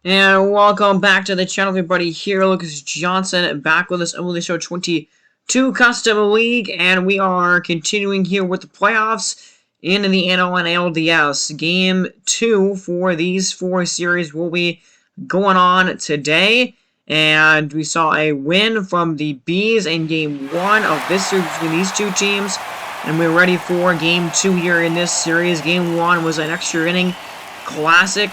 And welcome back to the channel, everybody. Here, Lucas Johnson, back with us on the show 22 Custom League, and we are continuing here with the playoffs in the NLDS. Game 2 for these 4 series will be going on today, and we saw a win from the Bees in Game 1 of this series between these two teams, and we're ready for Game 2 here in this series. Game 1 was an extra inning classic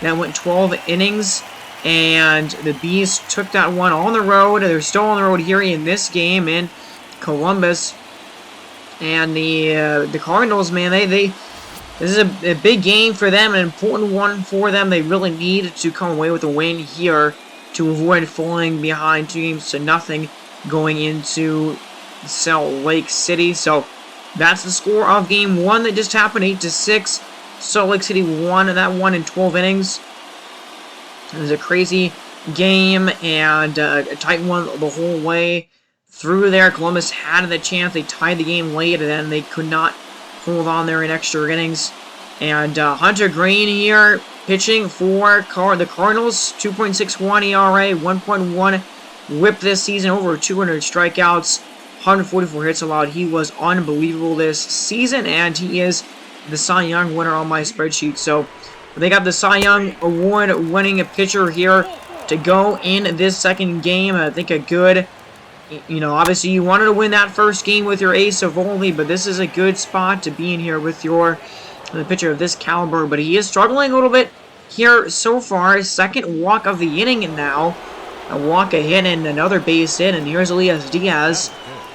that went 12 innings, and the Bees took that one on the road. They're still on the road here in this game in Columbus, and the Cardinals, man, this is a big game for them, an important one for them. They really need to come away with a win here to avoid falling behind 2-0 going into Salt Lake City. So that's the score of Game 1 that just happened, 8-6. Salt Lake City won that one in 12 innings. It was a crazy game and a tight one the whole way through there. Columbus had the chance. They tied the game late, and then they could not hold on there in extra innings. And Hunter Green here pitching for the Cardinals. 2.61 ERA, 1.1 whip this season, over 200 strikeouts, 144 hits allowed. He was unbelievable this season, and he is the Cy Young winner on my spreadsheet. So they got the Cy Young Award winning pitcher here to go in this second game. I think a good, obviously you wanted to win that first game with your ace of only, but this is a good spot to be in here with the pitcher of this caliber. But he is struggling a little bit here so far. Second walk of the inning now. A walk, a hit, and another base hit. And here's Elias Diaz.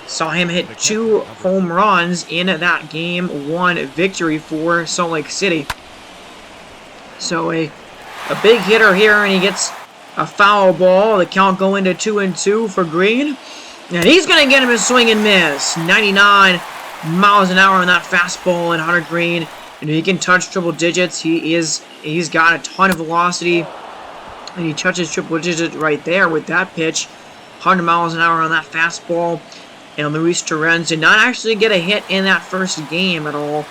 Saw him hit 2 home runs in that Game 1 victory for Salt Lake City. So a big hitter here, and he gets a foul ball. The count going to 2-2 for Green. And he's going to get him a swing and miss. 99 miles an hour on that fastball, and Hunter Green, he can touch triple digits. He's got a ton of velocity, and he touches triple digits right there with that pitch. 100 miles an hour on that fastball. And Luis Torrens did not actually get a hit in that first game at all.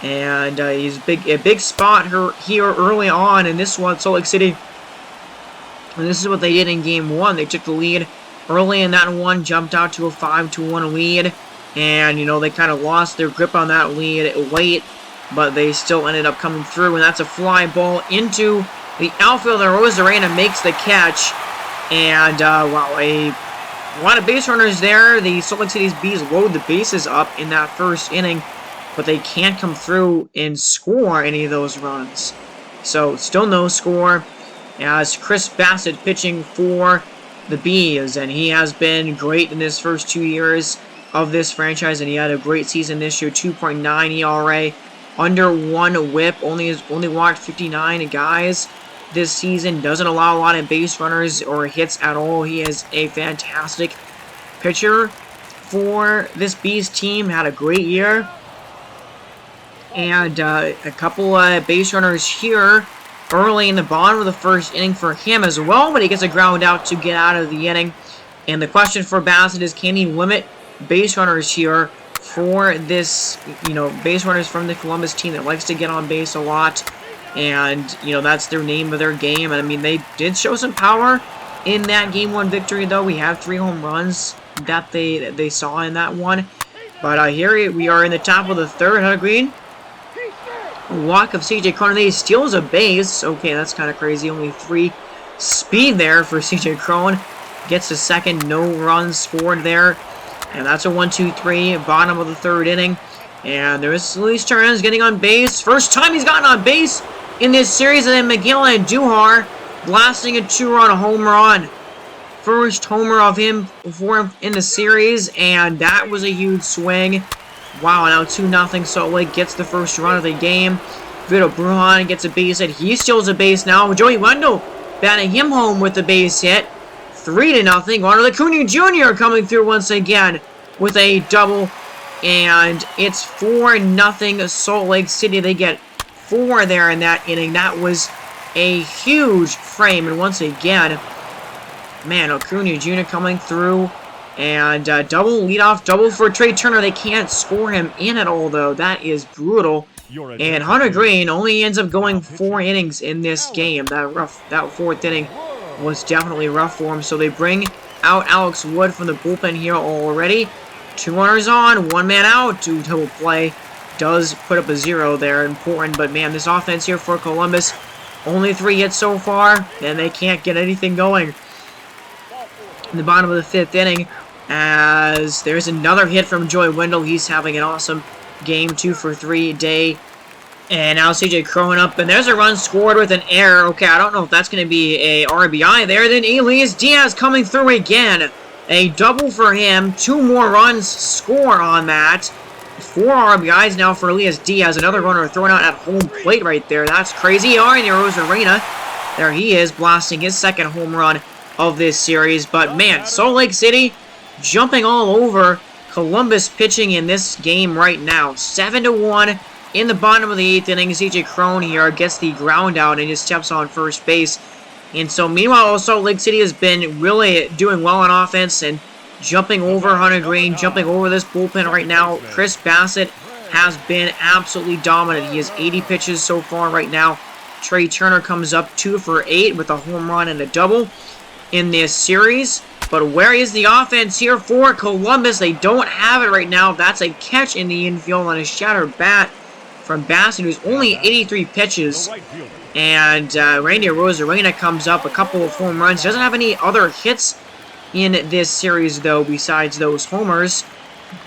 And he's a big spot here early on in this one, Salt Lake City. And this is what they did in Game 1. They took the lead early in that one, jumped out to a 5-1 lead. And, they kind of lost their grip on that lead late, but they still ended up coming through. And that's a fly ball into the outfielder. Rosarena makes the catch. And, wow, a lot of base runners there. The Salt Lake City's Bees load the bases up in that first inning, but they can't come through and score any of those runs. So, still no score as Chris Bassett pitching for the Bees, and he has been great in his first 2 years of this franchise, and he had a great season this year. 2.9 ERA, under 1 whip, only walked 59 guys this season. Doesn't allow a lot of base runners or hits at all. He is a fantastic pitcher for this Bees team. Had a great year. And a couple base runners here early in the bottom of the first inning for him as well, but he gets a ground out to get out of the inning. And the question for Bassett is, can he limit base runners here for this, base runners from the Columbus team that likes to get on base a lot? And, that's their name of their game. And, I mean, they did show some power in that Game 1 victory, though. We have 3 home runs that they saw in that one. But here we are in the top of the third. Hunter Green, walk of CJ Cron. He steals a base. Okay, that's kind of crazy. Only 3 speed there for CJ Cron. Gets a second. No runs scored there. And that's a 1-2-3. Bottom of the third inning. And there's Luis Torrens getting on base. First time he's gotten on base in this series. And then Miguel Andujar blasting a 2-run home run. First homer of him for him in the series. And that was a huge swing. Wow, now 2-0. Salt Lake gets the first run of the game. Vito Brujan gets a base hit. He steals a base now. Joey Wendell batting him home with the base hit. 3-0. Ronald Acuna Jr. coming through once again with a double. And it's 4-0 Salt Lake City. They get 4 there in that inning. That was a huge frame. And once again, man, Acuna Jr. coming through. And double, leadoff double for Trey Turner. They can't score him in at all, though. That is brutal. And Hunter Green only ends up going 4 innings in this game. That 4th inning was definitely rough for him. So they bring out Alex Wood from the bullpen here already. 2 runners on, 1 man out. Double play does put up a 0 there. Important, but man, this offense here for Columbus, only 3 hits so far, and they can't get anything going. In the bottom of the 5th inning, as there's another hit from Joey Wendell. He's having an awesome game, 2 for 3 day. And now CJ Crone up, and there's a run scored with an error. Okay, I don't know if that's going to be a RBI there. Then Elias Diaz coming through again. A double for him. 2 more runs score on that. 4 RBIs now for Elias Diaz. Another runner thrown out at home plate right there. That's crazy. Randy Arozarena. There he is, blasting his 2nd home run of this series. But man, Salt Lake City jumping all over Columbus pitching in this game right now. 7-1 in the bottom of the 8th inning. CJ Crone here gets the ground out and just steps on first base. And so meanwhile, Salt Lake City has been really doing well on offense and jumping over Hunter Green, jumping over this bullpen right now. Chris Bassett has been absolutely dominant. He has 80 pitches so far right now. Trey Turner comes up 2 for 8 with a home run and a double in this series. But where is the offense here for Columbus? They don't have it right now. That's a catch in the infield on a shattered bat from Bassett, who's only 83 pitches. And Randy Arozarena comes up, a couple of home runs. Doesn't have any other hits in this series, though, besides those homers.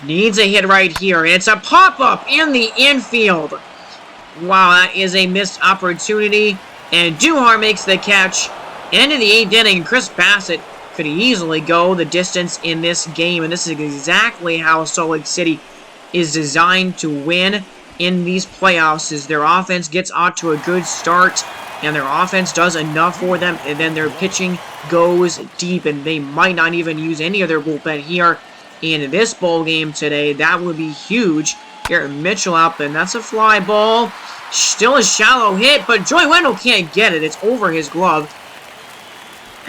Needs a hit right here. It's a pop-up in the infield. Wow, that is a missed opportunity. And Duhar makes the catch. End of the 8th inning, Chris Bassett could easily go the distance in this game. And this is exactly how Salt Lake City is designed to win in these playoffs, is their offense gets out to a good start, and their offense does enough for them, and then their pitching goes deep, and they might not even use any of their bullpen here in this bowl game today. That would be huge. Garrett Mitchell up, and that's a fly ball. Still a shallow hit, but Joey Wendell can't get it. It's over his glove.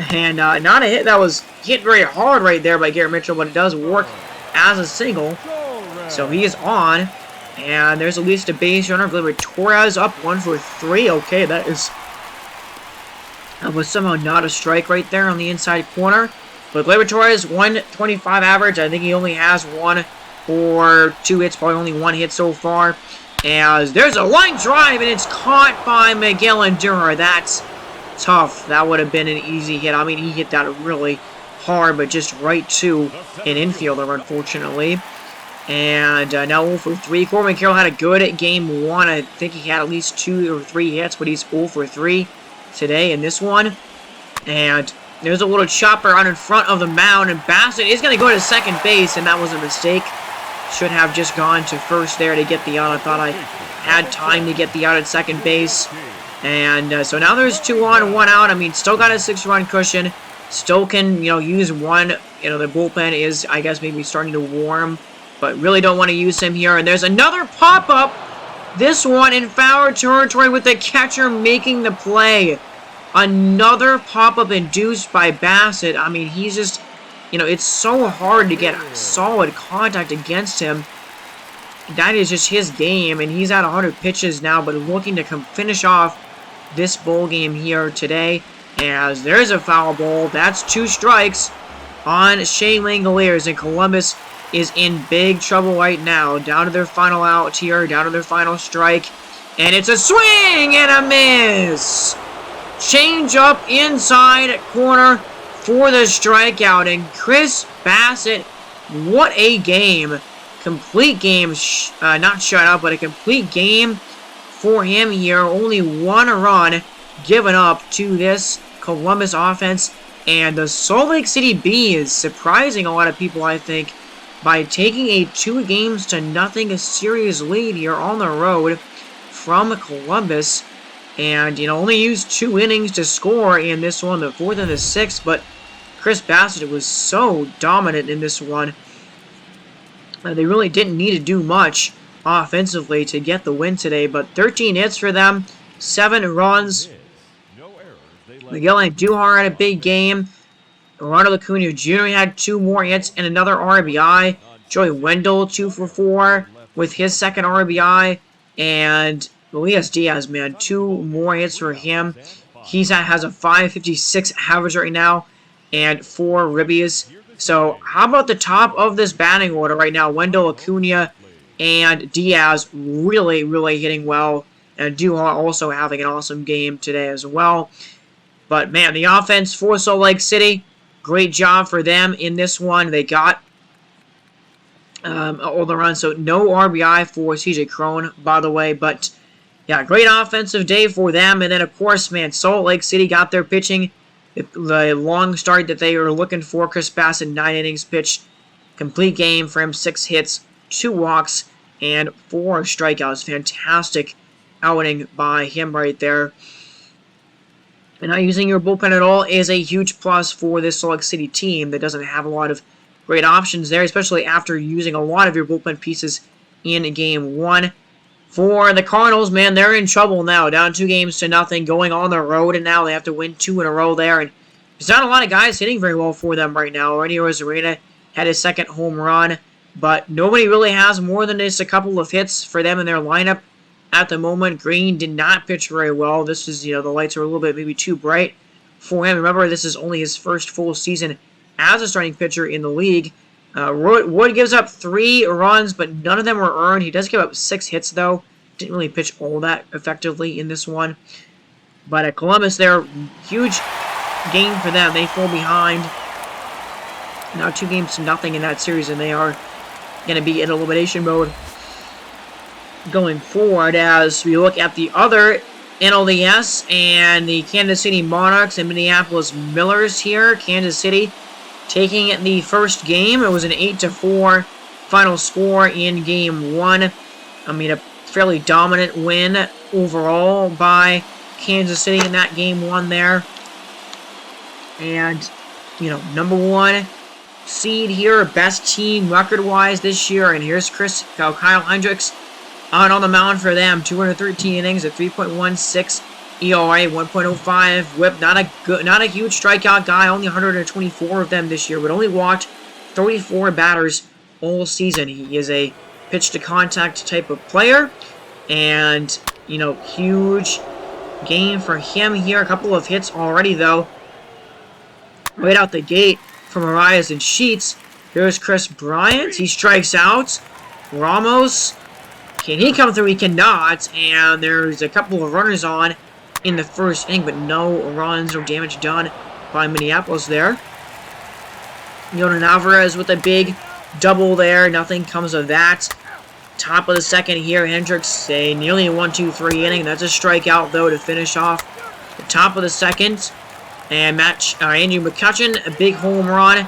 And not a hit that was hit very hard right there by Garrett Mitchell, but it does work as a single. So he is on. And there's at least a base runner. Gleyber Torres up 1 for 3. Okay, that was somehow not a strike right there on the inside corner. But Gleyber Torres, 125 average. I think he only has 1 or 2 hits, probably only 1 hit so far. As there's a line drive, and it's caught by Miguel Endura. That's tough. That would have been an easy hit. I mean, he hit that really hard, but just right to an infielder, unfortunately. And now 0 for 3. Corbin Carroll had a good game 1. I think he had at least 2 or 3 hits, but he's 0 for 3 today in this one. And there's a little chopper out in front of the mound, and Bassett is going to go to second base, and that was a mistake. Should have just gone to first there to get the out. I thought I had time to get the out at second base. And so now there's 2 on, 1 out. I mean, still got a 6-run cushion. Still can, use 1. The bullpen is, I guess, maybe starting to warm. But really don't want to use him here. And there's another pop-up. This one in foul territory with the catcher making the play. Another pop-up induced by Bassett. I mean, he's just, it's so hard to get solid contact against him. That is just his game. And he's at 100 pitches now, but looking to finish off this bowl game here today. As there's a foul ball. That's 2 strikes on Shane Langoliers, and Columbus is in big trouble right now. Down to their final out here, down to their final strike. And it's a swing and a miss! Change up inside corner for the strikeout. And Chris Bassett, what a game. Complete game, not shutout, but a complete game for him here. Only 1 run given up to this Columbus offense. And the Salt Lake City Bees, surprising a lot of people, I think, by taking a 2-0 series lead here on the road from Columbus. And, only used 2 innings to score in this one, the 4th and the 6th. But Chris Bassett was so dominant in this one. They really didn't need to do much offensively to get the win today. But 13 hits for them, 7 runs. Miguel Andujar had a big game. Ronald Acuna Jr. had 2 more hits and another RBI. Joey Wendell 2 for 4 with his 2nd RBI. And Elias Diaz, man, 2 more hits for him. He has a 556 average right now and 4 ribbies. So how about the top of this batting order right now? Wendell, Acuna, and Diaz really, really hitting well. And Duhar also having an awesome game today as well. But, man, the offense for Salt Lake City, great job for them in this one. They got all the runs. So no RBI for CJ Cron, by the way. But, yeah, great offensive day for them. And then, of course, man, Salt Lake City got their pitching. The long start that they were looking for. Chris Bassett, 9 innings pitched. Complete game for him, 6 hits, 2 walks, and 4 strikeouts. Fantastic outing by him right there. And not using your bullpen at all is a huge plus for this Salt Lake City team that doesn't have a lot of great options there, especially after using a lot of your bullpen pieces in Game 1. For the Cardinals, man, they're in trouble now. Down 2-0, going on the road, and now they have to win 2 in a row there. And there's not a lot of guys hitting very well for them right now. Randy Rosarena had his 2nd home run, but nobody really has more than just a couple of hits for them in their lineup at the moment. Green did not pitch very well. This is, the lights are a little bit maybe too bright for him. Remember, this is only his first full season as a starting pitcher in the league. Wood gives up 3 runs, but none of them were earned. He does give up 6 hits, though. Didn't really pitch all that effectively in this one. But at Columbus, they're huge game for them. They fall behind now 2-0 in that series, and they are going to be in elimination mode going forward. As we look at the other NLDS and the Kansas City Monarchs and Minneapolis Millers here. Kansas City taking the first game. It was an 8-4 final score in Game 1. I mean, a fairly dominant win overall by Kansas City in that Game 1 there. And, number 1 seed here, best team record-wise this year. And here's Kyle Hendricks out on the mound for them. 213 innings, a 3.16 ERA, 1.05 WHIP. Not a huge strikeout guy. Only 124 of them this year, but only walked 34 batters all season. He is a pitch-to-contact type of player, and huge game for him here. A couple of hits already, though, right out the gate from Arias and Sheets. Here's Chris Bryant. He strikes out. Ramos, can he come through? He cannot. And there's a couple of runners on in the first inning, but no runs or damage done by Minneapolis there. Yordan Alvarez with a big double there. Nothing comes of that. Top of the second here, Hendricks, a nearly 1-2-3 inning. That's a strikeout, though, to finish off the top of the second. And Andrew McCutchen, a big home run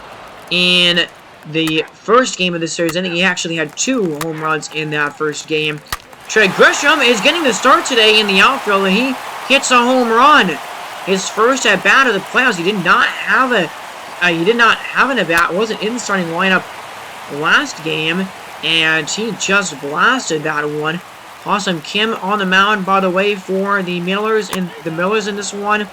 in the first game of the series. I think he actually had 2 home runs in that first game. Trey Grisham is getting the start today in the outfield, and he hits a home run. His first at bat of the playoffs. He did not have an at bat. Wasn't in the starting lineup last game, and he just blasted that one. Awesome. Kim on the mound, by the way, for the Millers in this one.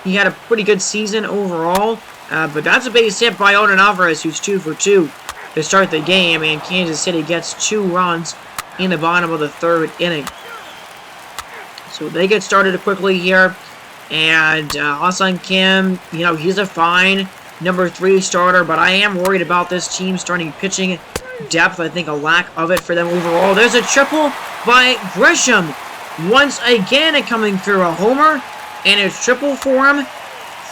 He had a pretty good season overall, but that's a base hit by Yordan Alvarez, who's 2 for 2 to start the game, and Kansas City gets 2 runs in the bottom of the 3rd inning. So they get started quickly here, and Ha-Seong Kim, he's a fine number 3 starter, but I am worried about this team starting pitching depth. I think a lack of it for them overall. There's a triple by Grisham. Once again, coming through a homer, and it's triple for him.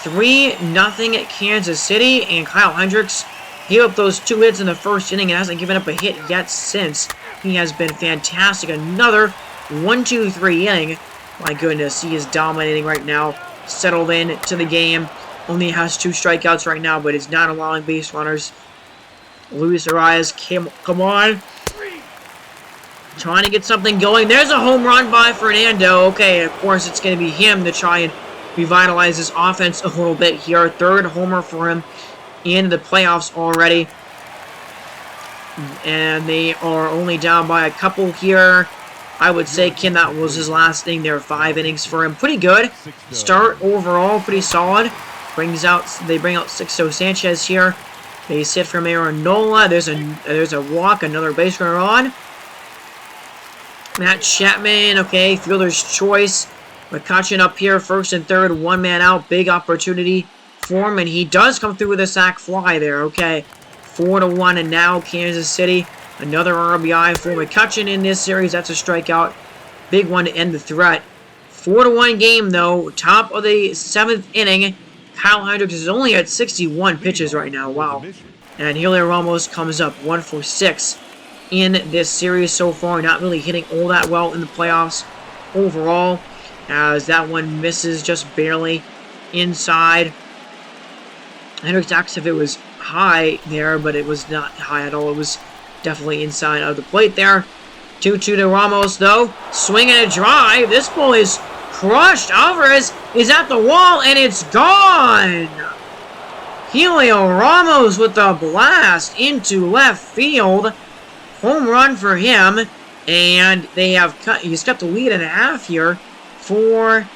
3-0 Kansas City, and Kyle Hendricks gave up those 2 hits in the first inning and hasn't given up a hit yet since. He has been fantastic. Another 1-2-3 inning. My goodness, he is dominating right now. Settled in to the game. Only has 2 strikeouts right now, but is not allowing base runners. Luis Arias, come on. Trying to get something going. There's a home run by Fernando. Okay, of course, it's going to be him to try and revitalize his offense a little bit here. 3rd homer for him in the playoffs already. And they are only down by a couple here. I would say, Kim, that was his last inning. There are 5 innings for him. Pretty good start overall. Pretty solid. They bring out Sixto Sanchez here. They sit from Aaron Nola. There's a walk. Another base runner on. Matt Chapman, okay, fielder's choice. McCutcheon up here, first and third, one man out, big opportunity for him, and he does come through with a sac fly there, okay. 4-1, and now Kansas City, another RBI for McCutcheon in this series. That's a strikeout, big one to end the threat. 4-1 game, though, top of the 7th inning. Kyle Hendricks is only at 61 pitches right now, wow. And Heliot Ramos comes up 1 for 6 in this series so far, not really hitting all that well in the playoffs overall, as that one misses just barely inside. Hendricks asked if it was high there, but it was not high at all. It was definitely inside of the plate there. 2-2 to Ramos, though. Swinging a drive. This ball is crushed. Alvarez is at the wall, and it's gone. Heliot Ramos with a blast into left field. Home run for him, and they have he's got the lead in a half here for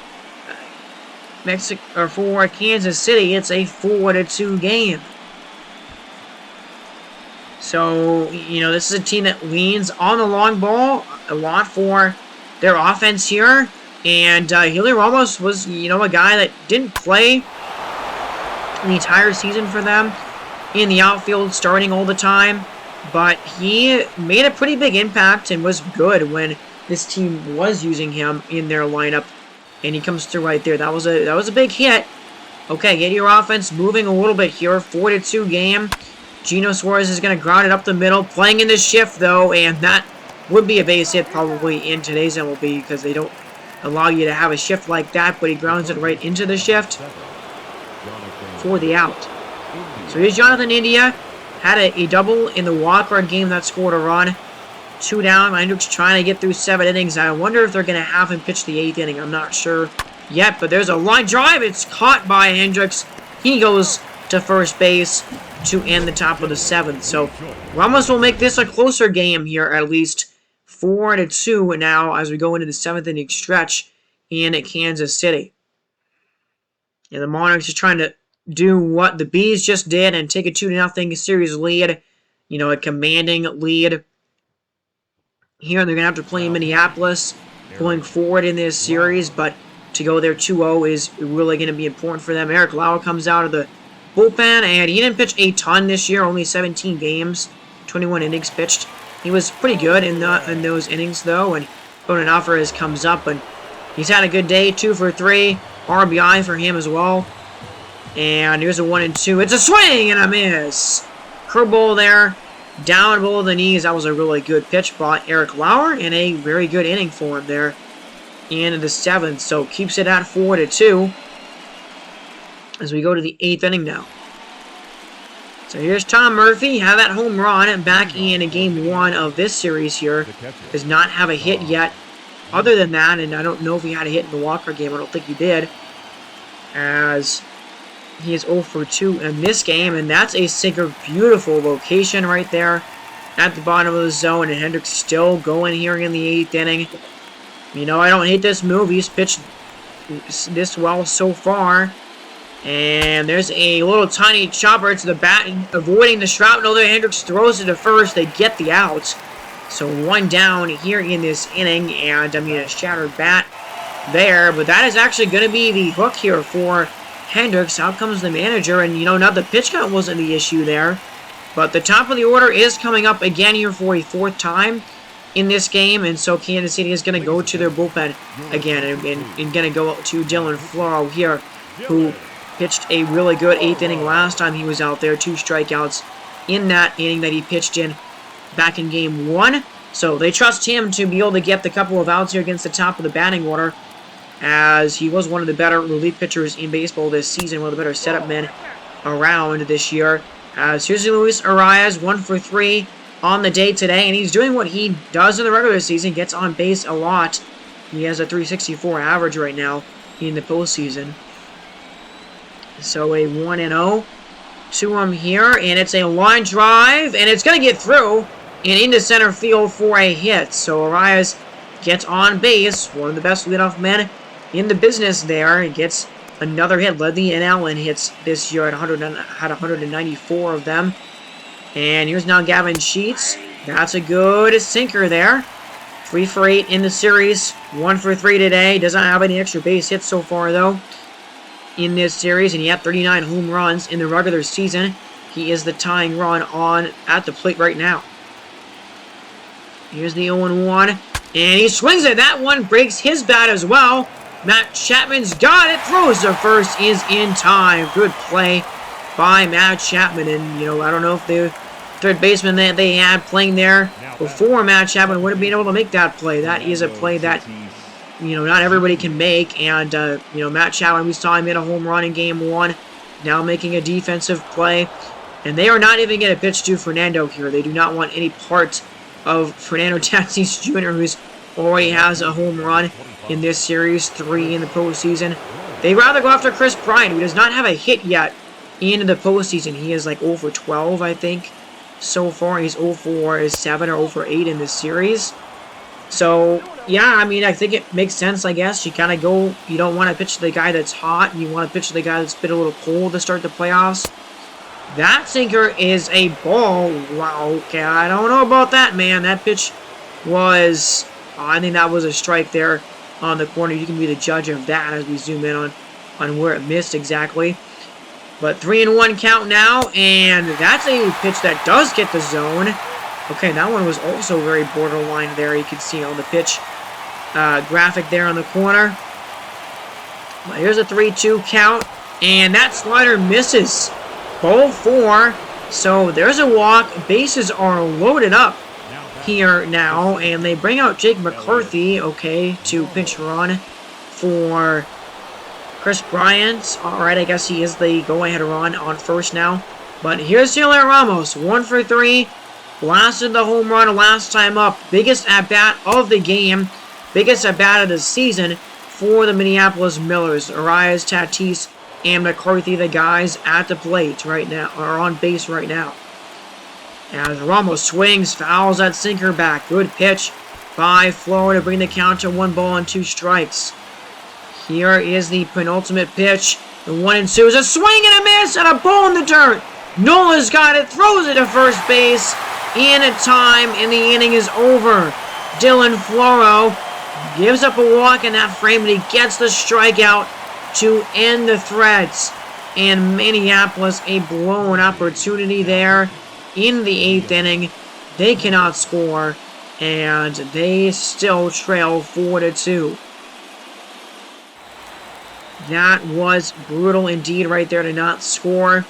for Kansas City. It's a 4-2 game. So, you know, this is a team that leans on the long ball a lot for their offense here, and Heliot Ramos was, you know, a guy that didn't play the entire season for them in the outfield, starting all the time. But he made a pretty big impact and was good when this team was using him in their lineup. And he comes through right there. That was a big hit. Okay, get your offense moving a little bit here. 4-2 game. Gino Suarez is going to ground it up the middle. Playing in the shift, though. And that would be a base hit probably in today's MLB, because they don't allow you to have a shift like that. But he grounds it right into the shift for the out. So here's Jonathan India. Had a double in the wildcard game that scored a run. 2 down. Hendricks trying to get through 7 innings. I wonder if they're going to have him pitch the 8th inning. I'm not sure yet, but there's a line drive. It's caught by Hendricks. He goes to first base to end the top of the 7th. So Ramos will make this a closer game here, at least 4-2 now as we go into the 7th inning stretch in Kansas City. And the Monarchs are trying to do what the Bees just did and take a 2-0 series lead. You know, a commanding lead. Here, they're going to have to play in Minneapolis going forward in this series, but to go there 2-0 is really going to be important for them. Eric Lauer comes out of the bullpen, and he didn't pitch a ton this year, only 17 games, 21 innings pitched. He was pretty good in those innings, though, and Ronan Alvarez comes up, and he's had a good day, 2 for 3, RBI for him as well. And here's a 1-2. It's a swing and a miss. Curveball there, down below the knees. That was a really good pitch by Eric Lauer, and a very good inning for him there in the 7th. So keeps it at 4-2 as we go to the 8th inning now. So here's Tom Murphy. Had that home run back in game 1 of this series here. Does not have a hit yet. Other than that, and I don't know if he had a hit in the Walker game. I don't think he did. As he is 0 for 2 in this game, and that's a sinker. Beautiful location right there at the bottom of the zone, and Hendricks still going here in the 8th inning. You know, I don't hate this move. He's pitched this well so far. And there's a little tiny chopper to the bat, avoiding the shrapnel there. Hendricks throws it to first. They get the out. So 1 down here in this inning, and I mean a shattered bat there. But that is actually going to be the hook here for Hendricks. Out comes the manager, and you know, now the pitch count wasn't the issue there. But the top of the order is coming up again here for a 4th time in this game, and so Kansas City is going to go to their bullpen again, and going to go to Dylan Floro here, who pitched a really good 8th inning last time he was out there. 2 strikeouts in that inning that he pitched in back in game 1. So they trust him to be able to get the couple of outs here against the top of the batting order, as he was one of the better relief pitchers in baseball this season, one of the better setup men around this year. As here's Luis Arias, 1 for 3 on the day today, and he's doing what he does in the regular season, gets on base a lot. He has a 364 average right now in the postseason. So a 1-0 to him here, and it's a line drive, and it's going to get through and into center field for a hit. So Arias gets on base, one of the best leadoff men in the business there, and gets another hit. Led the NL in hits this year at had 194 of them. And here's now Gavin Sheets. That's a good sinker there 3 for 8 in the series. 1 for 3 today. Doesn't have any extra base hits so far, though, in this series. And he had 39 home runs in the regular season. He is the tying run on at the plate right now. Here's the 0-1. And he swings it. That one breaks his bat as well. Matt Chapman's got it. Throws to first. Is in time. Good play by Matt Chapman. And, you know, I don't know if the third baseman that they had playing there before Matt Chapman would have been able to make that play. That is a play that, you know, not everybody can make. And, you know, Matt Chapman, we saw him hit a home run in Game 1. Now making a defensive play. And they are not even going to pitch to Fernando here. They do not want any part of Fernando Tatis Jr., who's already has a home run in this series, 3 in the postseason. They'd rather go after Chris Bryant, who does not have a hit yet in the postseason. He is like 0 for 12, I think, so far. He's 0 for 7 or 0 for 8 in this series. So, yeah, I mean, I think it makes sense, I guess. You kind of go, you don't want to pitch to the guy that's hot. You want to pitch to the guy that's been a little cold to start the playoffs. That sinker is a ball. Wow, okay, I don't know about that, man. That pitch was, I think that was a strike there on the corner. You can be the judge of that as we zoom in on where it missed exactly. But 3-1 count now, and that's a pitch that does get the zone. Okay, that one was also very borderline there. You can see on the pitch graphic there on the corner. But here's a 3-2 count, and that slider misses. Ball 4, so there's a walk. Bases are loaded up here now, and they bring out Jake McCarthy, okay, to pinch run for Chris Bryant. Alright, I guess he is the go-ahead run on first now. But here's Taylor Ramos, 1 for 3. Blasted the home run last time up. Biggest at-bat of the game. Biggest at-bat of the season for the Minneapolis Millers. Arias, Tatis, and McCarthy, the guys at the plate right now, are on base right now. As Ramos swings, fouls that sinker back. Good pitch by Florida to bring the count to 1 ball and 2 strikes. Here is the penultimate pitch. The 1-2 is a swing and a miss and a ball in the dirt. Nola's got it, throws it to first base in time, and the inning is over. Dylan Floro gives up a walk in that frame, and he gets the strikeout to end the threats. And Minneapolis, a blown opportunity there in the 8th inning. They cannot score, and they still trail 4-2. That was brutal indeed right there to not score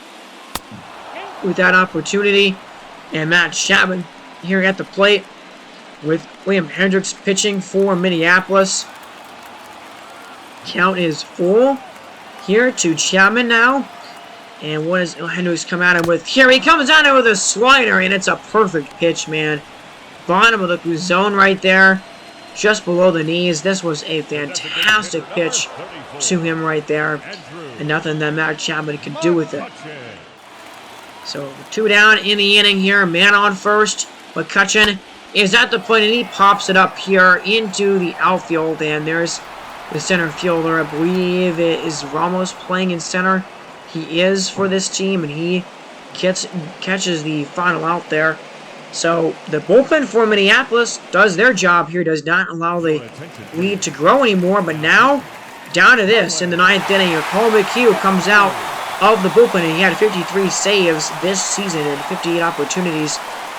with that opportunity. And Matt Chapman here at the plate with William Hendricks pitching for Minneapolis. Count is full here to Chapman now. And what does Hendricks come at him with? Here he comes at him with a slider, and it's a perfect pitch, man. Bottom of the zone right there, just below the knees. This was a fantastic pitch to him right there, and nothing that Matt Chapman could do with it. So 2 down in the inning here. Man on first. McCutcheon is at the plate, and he pops it up here into the outfield. And there's the center fielder. I believe it is Ramos playing in center. He is for this team, and he catches the final out there. So the bullpen for Minneapolis does their job here, does not allow the lead to grow anymore. But now, down to this in the 9th inning, Paul McHugh comes out of the bullpen, and he had 53 saves this season and 58 opportunities,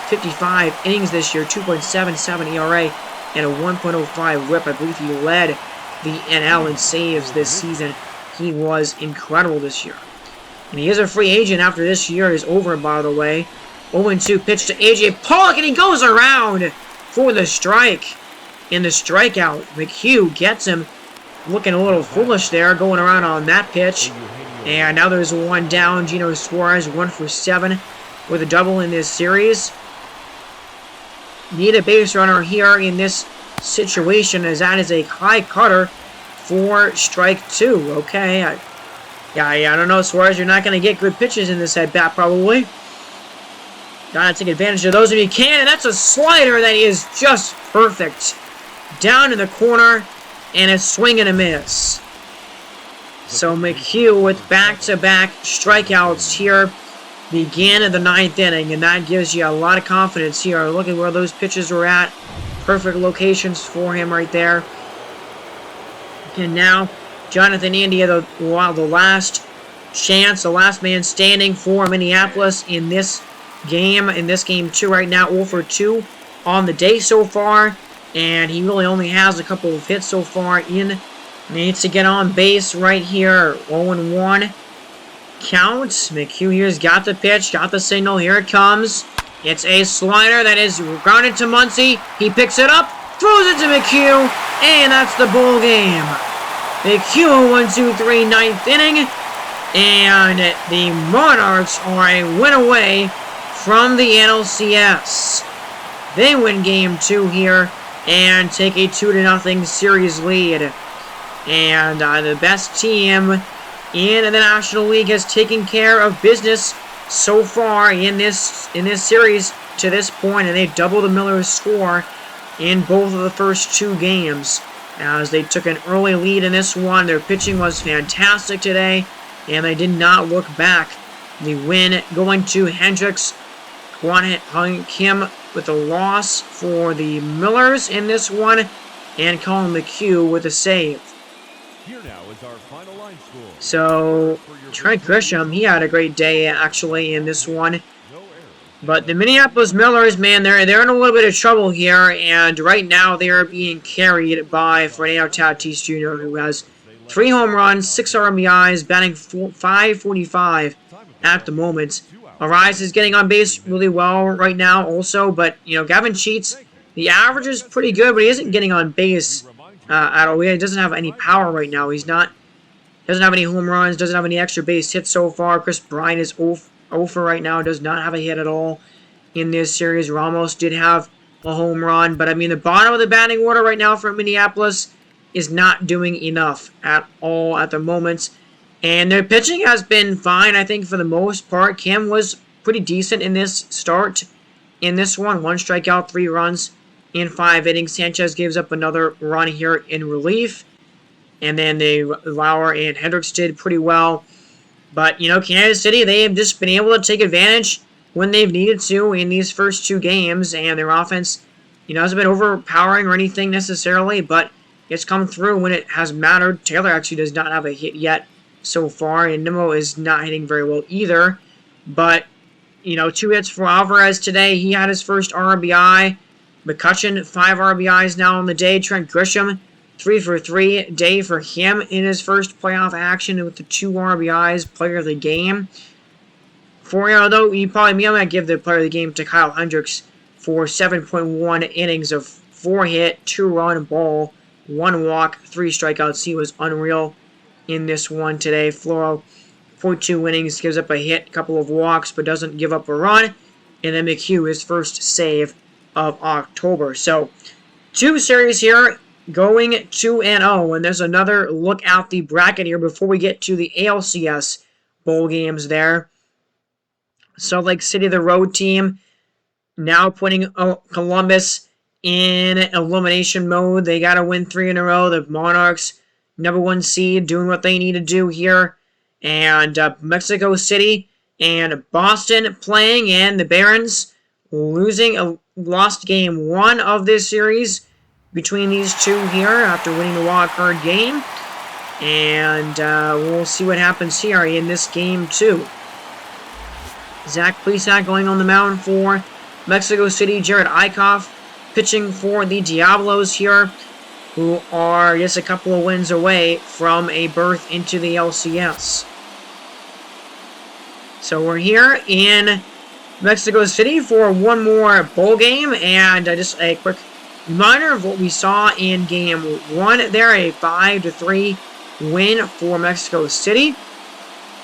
55 innings this year, 2.77 ERA, and a 1.05 whip. I believe he led the NL in saves this season. He was incredible this year. And he is a free agent after this year is over, by the way. 0-2 pitch to A.J. Pollock, and he goes around for the strike. In the strikeout, McHugh gets him looking a little foolish there, going around on that pitch. And now there's 1 down. Gino Suarez, 1 for 7 with a double in this series. Need a base runner here in this situation, as that is a high cutter for strike 2. Okay, I don't know, Suarez, you're not going to get good pitches in this at-bat, probably. Gotta take advantage of those if you can, and that's a slider that is just perfect. Down in the corner, and a swing and a miss. So McHugh with back-to-back strikeouts here begin in the 9th inning, and that gives you a lot of confidence here. Look at where those pitches were at perfect locations for him right there. And now, Jonathan India, the last chance, the last man standing for Minneapolis in this game. In this game, 2 right now, 0 for 2 on the day so far. And he really only has a couple of hits so far in. Needs to get on base right here. 0-1 count. McHugh here's got the pitch, got the signal. Here it comes. It's a slider that is grounded to Muncy. He picks it up, throws it to McHugh, and that's the ball game. McHugh 1-2-3 ninth inning, and the Monarchs are a win away from the NLCS. They win game 2 here and take a 2-0 series lead. And the best team in the National League has taken care of business so far in this series to this point, and they doubled the Millers' score in both of the first 2 games as they took an early lead in this one. Their pitching was fantastic today, and they did not look back. The win going to Hendricks, Kwon Kim with a loss for the Millers in this one, and Colin McHugh with a save. Here now is our final line score. So, Trent Grisham, he had a great day actually in this one. But the Minneapolis Millers, man, they're in a little bit of trouble here, and right now they are being carried by Fernando Tatis Jr., who has 3 home runs, 6 RBIs, batting .545 at the moment. Arise is getting on base really well right now also, but, you know, Gavin Sheets, the average is pretty good, but he isn't getting on base at all. He doesn't have any power right now. Doesn't have any home runs, doesn't have any extra base hits so far. Chris Bryant is 0 for right now, does not have a hit at all in this series. Ramos did have a home run, but I mean, the bottom of the batting order right now for Minneapolis is not doing enough at all at the moment. And their pitching has been fine, I think, for the most part. Kim was pretty decent in this start. In this one, 1 strikeout, 3 runs in 5 innings. Sanchez gives up another run here in relief. And then Lauer and Hendricks did pretty well. But, you know, Kansas City, they have just been able to take advantage when they've needed to in these first 2 games. And their offense, you know, hasn't been overpowering or anything necessarily, but it's come through when it has mattered. Taylor actually does not have a hit yet so far, and Nimmo is not hitting very well either. But, you know, 2 hits for Alvarez today. He had his first RBI. McCutcheon, 5 RBIs now on the day. Trent Grisham, 3 for 3 day for him in his first playoff action with the 2 RBIs, player of the game. Though, I'm going to give the player of the game to Kyle Hendricks for 7.1 innings of 4 hit, 2 run ball, 1 walk, 3 strikeouts. He was unreal in this one today. Floro, 0.2 innings, gives up a hit, a couple of walks, but doesn't give up a run. And then McHugh, his first save of October. So, 2 series here, going 2-0, and there's another look at the bracket here before we get to the ALCS bowl games there. Salt Lake City, the road team, now putting Columbus in elimination mode. They got to win 3 in a row. The Monarchs, #1 seed, doing what they need to do here. And Mexico City and Boston playing, and the Barons lost game 1 of this series between these 2 here after winning the wild card game. And we'll see what happens here in this game 2. Zach Plesac going on the mound for Mexico City. Jared Eichhoff pitching for the Diablos here, who are just a couple of wins away from a berth into the LCS. So we're here in Mexico City for one more bowl game, and just a quick reminder of what we saw in game 1 there, a 5-3 win for Mexico City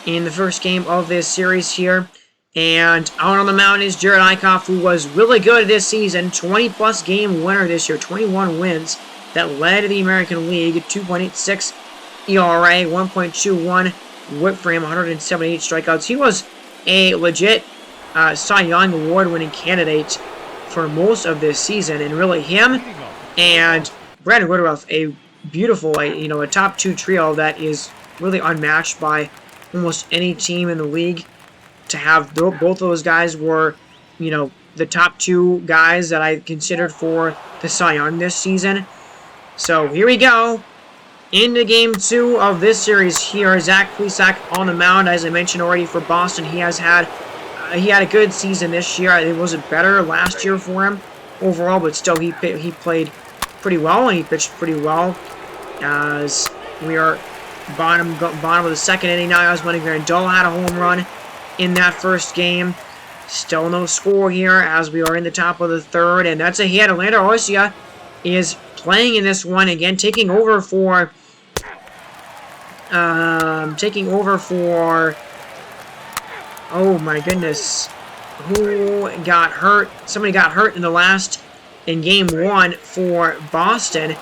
in the first game of this series here. And out on the mound is Jared Eichhoff, who was really good this season, 20-plus game winner this year, 21 wins that led the American League, 2.86 ERA, 1.21 whip for him, 178 strikeouts. He was a legit Cy Young award-winning candidate for most of this season, and really him and Brandon Woodruff, a beautiful, a top 2 trio that is really unmatched by almost any team in the league. To have both of those guys were, the top 2 guys that I considered for the Cy Young this season. So here we go. Into game 2 of this series here. Zach Plesac on the mound, as I mentioned already, for Boston. He had a good season this year. It wasn't better last year for him overall, but still he played pretty well, and he pitched pretty well. As we are bottom of the 2nd inning now, as Money Grandal had a home run in that first game. Still no score here as we are in the top of the 3rd, and that's a hit. Orlando Arcia is playing in this one again, taking over for oh my goodness, who got hurt? Somebody got hurt in game 1 for Boston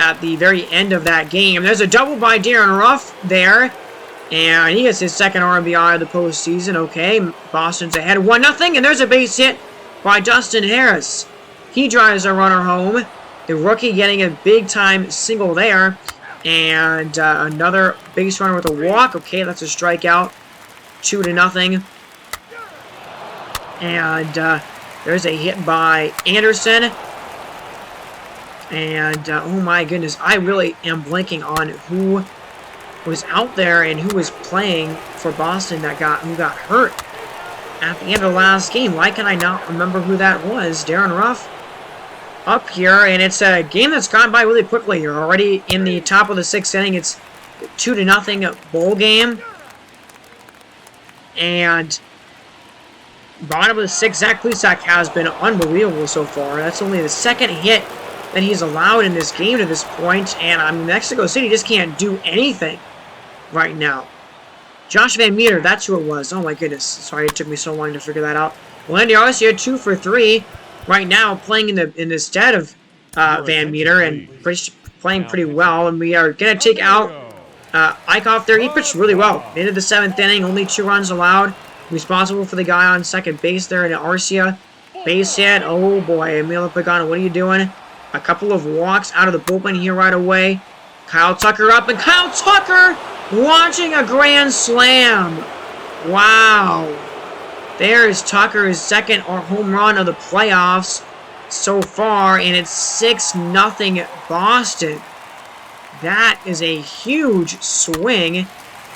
at the very end of that game. There's a double by Darren Ruff there, and he gets his 2nd RBI of the postseason. Okay, Boston's ahead 1-0, and there's a base hit by Dustin Harris. He drives a runner home. The rookie getting a big-time single there. And another base runner with a walk. Okay, that's a strikeout. 2-0. And there's a hit by Anderson. And, oh my goodness, I really am blanking on who was out there and who was playing for Boston who got hurt at the end of the last game. Why can I not remember who that was? Darren Ruff up here, and it's a game that's gone by really quickly. You're already in the top of the 6th inning. It's 2-0 bowl game. And bottom of the 6th, Zach Plesac has been unbelievable so far. That's only the 2nd hit that he's allowed in this game to this point, and Mexico City just can't do anything right now. Josh Van Meter, that's who it was. Oh my goodness, sorry it took me so long to figure that out. Orlando Arcia 2 for 3 right now, playing in the stead of Van Meter, and playing pretty well. And we are gonna take out Eichhoff there. He pitched really well into the 7th inning, only 2 runs allowed. Responsible for the guy on second base there in Arcia. Base hit. Oh boy, Emilio Pagano, what are you doing? A couple of walks out of the bullpen here right away. Kyle Tucker up, and Kyle Tucker launching a grand slam. Wow. There's Tucker's 2nd home run of the playoffs so far, and it's 6-0 Boston. That is a huge swing.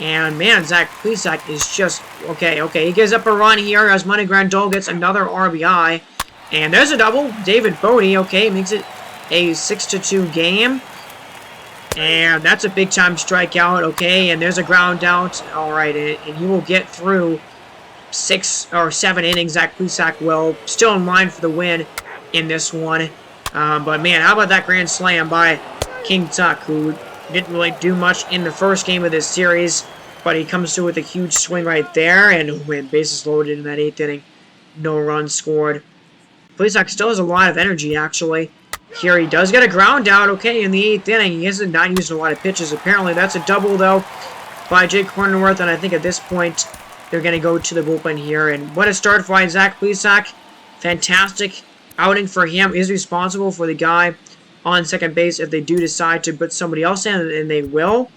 And man, Zach Plesac is just okay. He gives up a run here as Money Grandal gets another RBI. And there's a double. David Bodie, okay, makes it a 6-2 game. And that's a big-time strikeout, okay. And there's a ground out. All right, and he will get through 6 or 7 innings. Zach Plesac will, still in line for the win in this one. But man, how about that grand slam by King Tuck, who didn't really do much in the first game of this series, but he comes through with a huge swing right there, and oh man, bases loaded in that 8th inning. No runs scored. Plesac still has a lot of energy, actually. Here he does get a ground out, okay, in the 8th inning. He hasn't not used a lot of pitches, apparently. That's a double, though, by Jake Cronenworth, and I think at this point, they're going to go to the bullpen here. And what a start for Zach Plesac. Fantastic outing for him. Is responsible for the guy on second base if they do decide to put somebody else in, and they will.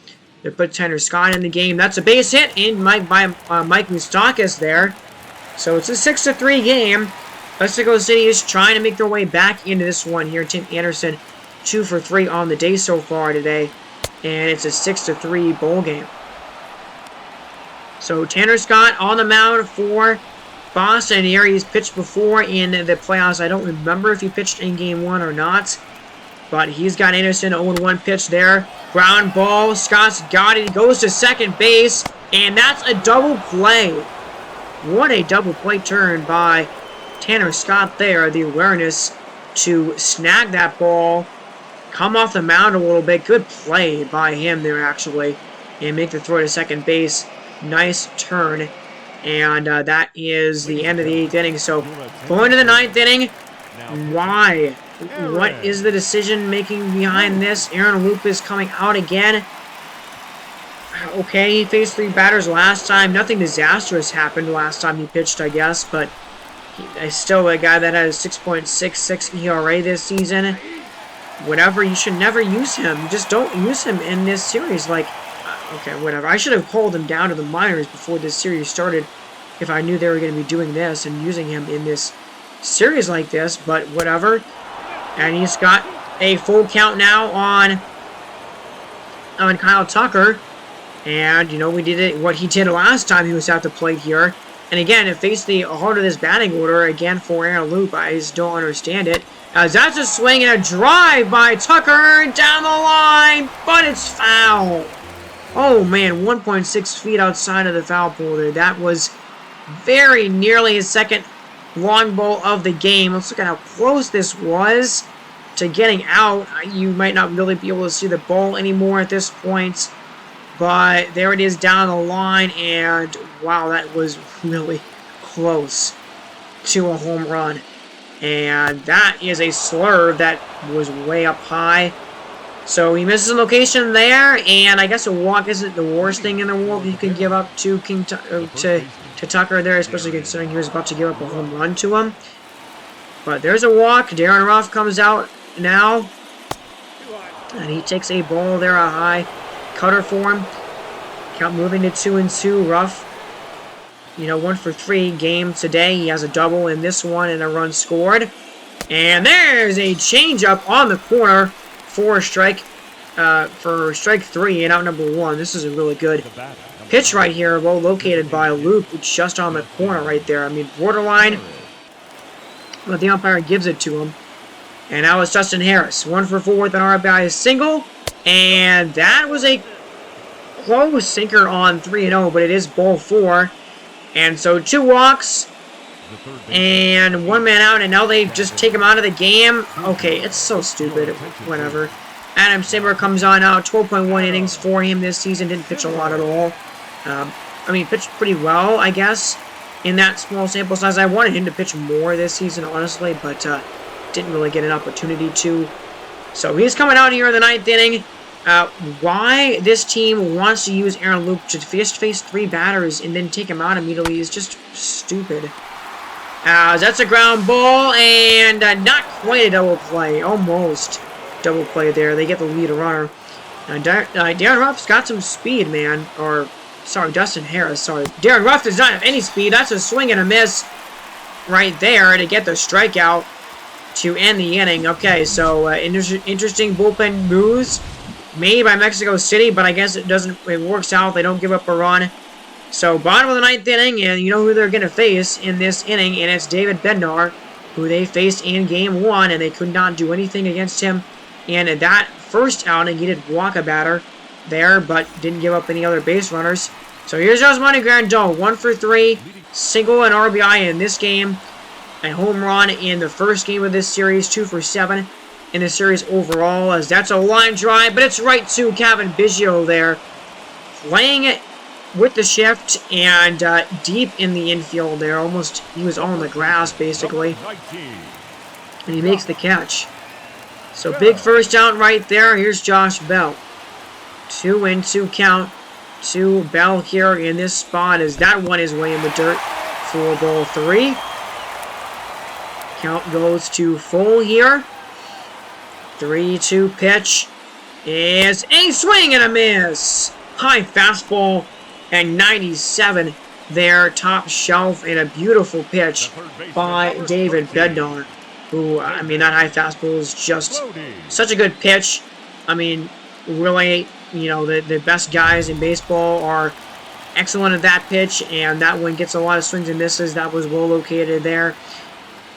They put Tanner Scott in the game. That's a base hit by Mike Moustakas there. So it's a 6-3 game. Mexico City is trying to make their way back into this one here. Tim Anderson, 2 for 3 on the day so far today. And it's a 6-3 bowl game. So Tanner Scott on the mound for Boston here. He's pitched before in the playoffs. I don't remember if he pitched in game 1 or not. But he's got Anderson, 0-1 pitch there. Ground ball. Scott's got it. He goes to second base. And that's a double play. What a double play turn by Tanner Scott there. The awareness to snag that ball. Come off the mound a little bit. Good play by him there, actually. And make the throw to second base. Nice turn. And that is the end of the 8th inning. So, going to the 9th inning. Why? What is the decision-making behind this? Aaron Loup is coming out again. Okay, he faced 3 batters last time. Nothing disastrous happened last time he pitched, I guess. But he's still a guy that has 6.66 ERA this season. Whatever, you should never use him. Just don't use him in this series. Like, okay, whatever. I should have called him down to the minors before this series started if I knew they were going to be doing this and using him in this series like this, but whatever. And he's got a full count now on Kyle Tucker. And, you know, we did it what he did last time he was at the plate here. And again, it faced the heart of this batting order again for Aaron Loup. I just don't understand it. As that's a swing and a drive by Tucker down the line, but it's foul. Oh man, 1.6 feet outside of the foul pole there. That was very nearly his second long ball of the game. Let's look at how close this was to getting out. You might not really be able to see the ball anymore at this point. But there it is down the line, and wow, that was really close to a home run. And that is a slurve that was way up high. So he misses a location there, and I guess a walk isn't the worst thing in the world you can give up to Tucker there, especially considering he was about to give up a home run to him. But there's a walk. Darren Ruff comes out now, and he takes a ball there, a high cutter for him. Count moving to 2-2. Ruff, you know, 1 for 3 game today. He has a double in this one and a run scored. And there's a changeup on the corner for strike 3 and out number 1. This is a really good pitch right here, well located by Luke, just on the corner right there. I mean, borderline, but the umpire gives it to him. And now it's Justin Harris, 1 for 4 with an RBI single. And that was a close sinker on 3-0, but it is ball 4. And so 2 walks and 1 man out, and now they just take him out of the game. Okay, it's so stupid. Whatever. Adam Simmer comes on out. 12.1 innings for him this season. Didn't pitch a lot at all. I mean, pitched pretty well, I guess, in that small sample size. I wanted him to pitch more this season, honestly, but didn't really get an opportunity to. So he's coming out here in the 9th inning. Why this team wants to use Aaron Loup to face 3 batters and then take him out immediately is just stupid. That's a ground ball, and not quite a double play. Almost double play there. They get the lead runner. Darren Ruff's got some speed, man. Or, sorry, Dustin Harris, sorry. Darren Ruff does not have any speed. That's a swing and a miss right there to get the strikeout to end the inning. Okay, so interesting bullpen moves made by Mexico City, but I guess it works out. They don't give up a run. So bottom of the 9th inning, and you know who they're going to face in this inning, and it's David Bednar, who they faced in Game 1, and they could not do anything against him. And at that first outing, he did walk a batter there, but didn't give up any other base runners. So here's Yasmani Grandal, 1 for 3, single and RBI in this game. A home run in the first game of this series, 2 for 7 in the series overall, as that's a line drive, but it's right to Kevin Biggio there, playing it with the shift and deep in the infield there. Almost, he was on the grass basically, and he makes the catch. So big first out right there. Here's Josh Bell. 2-2 count to Bell here in this spot, as that one is way in the dirt for ball 3. Count goes to full here. 3-2 pitch is a swing and a miss. High fastball and 97 there, top shelf, and a beautiful pitch by David Bednar, who, I mean, that high fastball is just such a good pitch. I mean, really, you know, the best guys in baseball are excellent at that pitch, and that one gets a lot of swings and misses. That was well located there.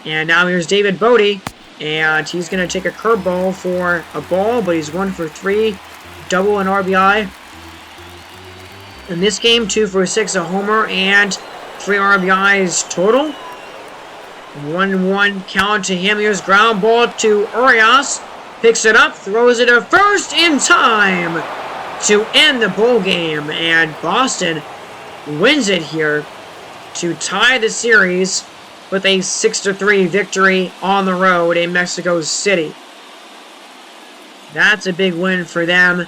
And now here's David Bodie, and he's going to take a curveball for a ball, but he's 1 for 3, double and RBI. In this game, 2 for 6, a homer, and 3 RBIs total. 1-1 count to him. Here's ground ball to Urias. Picks it up, throws it to first in time to end the ball game. And Boston wins it here to tie the series with a 6-3 victory on the road in Mexico City. That's a big win for them.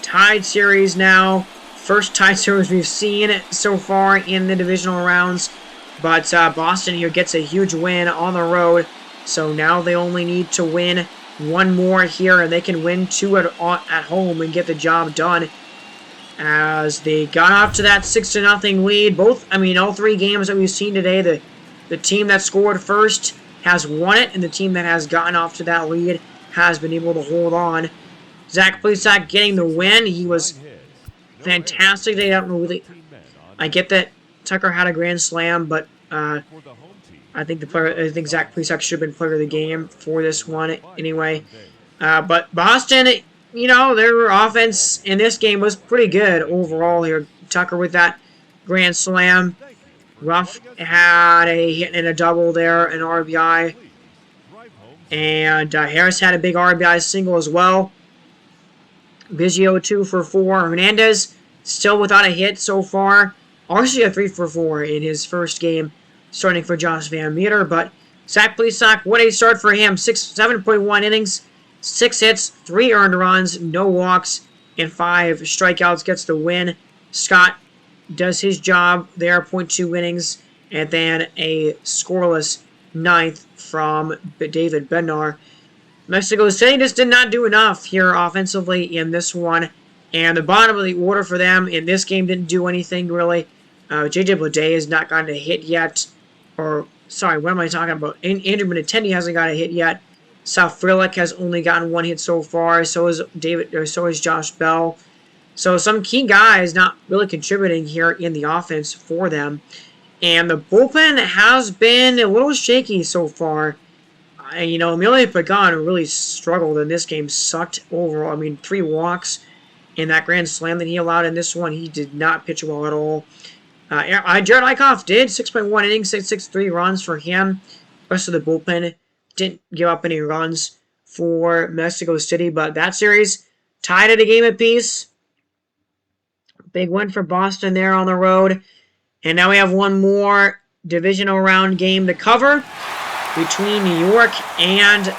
Tied series now. First tied series we've seen so far in the divisional rounds. But Boston here gets a huge win on the road. So now they only need to win 1 more here, and they can win 2 at home and get the job done. As they got off to that 6-0 lead. All 3 games that we've seen today, the the team that scored first has won it, and the team that has gotten off to that lead has been able to hold on. Zach Plesac getting the win. He was fantastic. They don't really. I get that Tucker had a grand slam, but I think Zach Plesac should have been player of the game for this one anyway. But Boston, you know, their offense in this game was pretty good overall here. Tucker with that grand slam. Ruff had a hit and a double there, an RBI. And Harris had a big RBI single as well. Biggio 2 for 4. Hernandez still without a hit so far. Arcia 3 for 4 in his first game starting for Josh Van Meter. But Zach Plesac, what a start for him. 7.1 innings, 6 hits, 3 earned runs, no walks, and 5 strikeouts. Gets the win. Scott does his job there, 0.2 innings, and then a scoreless 9th from David Bednar. Mexico City just did not do enough here offensively in this one, and the bottom of the order for them in this game didn't do anything really. J.J. Bleday has not gotten a hit yet, or sorry, what am I talking about? Andrew Benintendi hasn't got a hit yet. Sal Frelick has only gotten 1 hit so far. So is Josh Bell. So some key guys not really contributing here in the offense for them. And the bullpen has been a little shaky so far. You know, Emilio Pagan really struggled in this game. Sucked overall. I mean, 3 walks in that grand slam that he allowed in this one. He did not pitch well at all. Jared Eichhoff did. 6.1 innings, 6.3 runs for him. The rest of the bullpen didn't give up any runs for Mexico City. But that series tied at a game apiece. Big win for Boston there on the road. And now we have one more divisional round game to cover between New York and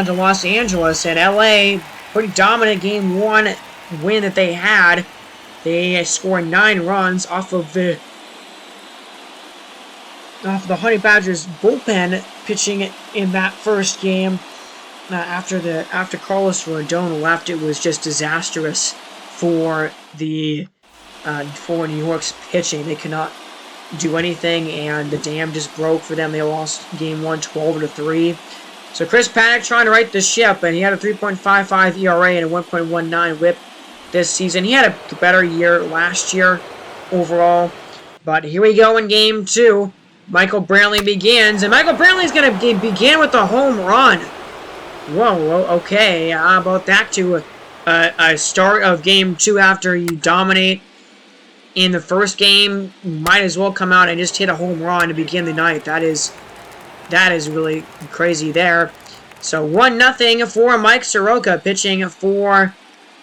Los Angeles. And LA, pretty dominant game 1 win that they had. They scored 9 runs off of the Honey Badgers bullpen pitching in that first game. After Carlos Rodon left, it was just disastrous for New York's pitching. They could not do anything, and the dam just broke for them. They lost game 1, 12-3. So Chris Paddock trying to right the ship, and he had a 3.55 ERA and a 1.19 WHIP this season. He had a better year last year overall. But here we go in game 2. Michael Brantley begins, and Michael Brantley's going to begin with a home run. Whoa, okay. How about that to a start of game 2 after you dominate in the first game? You might as well come out and just hit a home run to begin the night. That is really crazy there. So 1-0 for Mike Soroka pitching for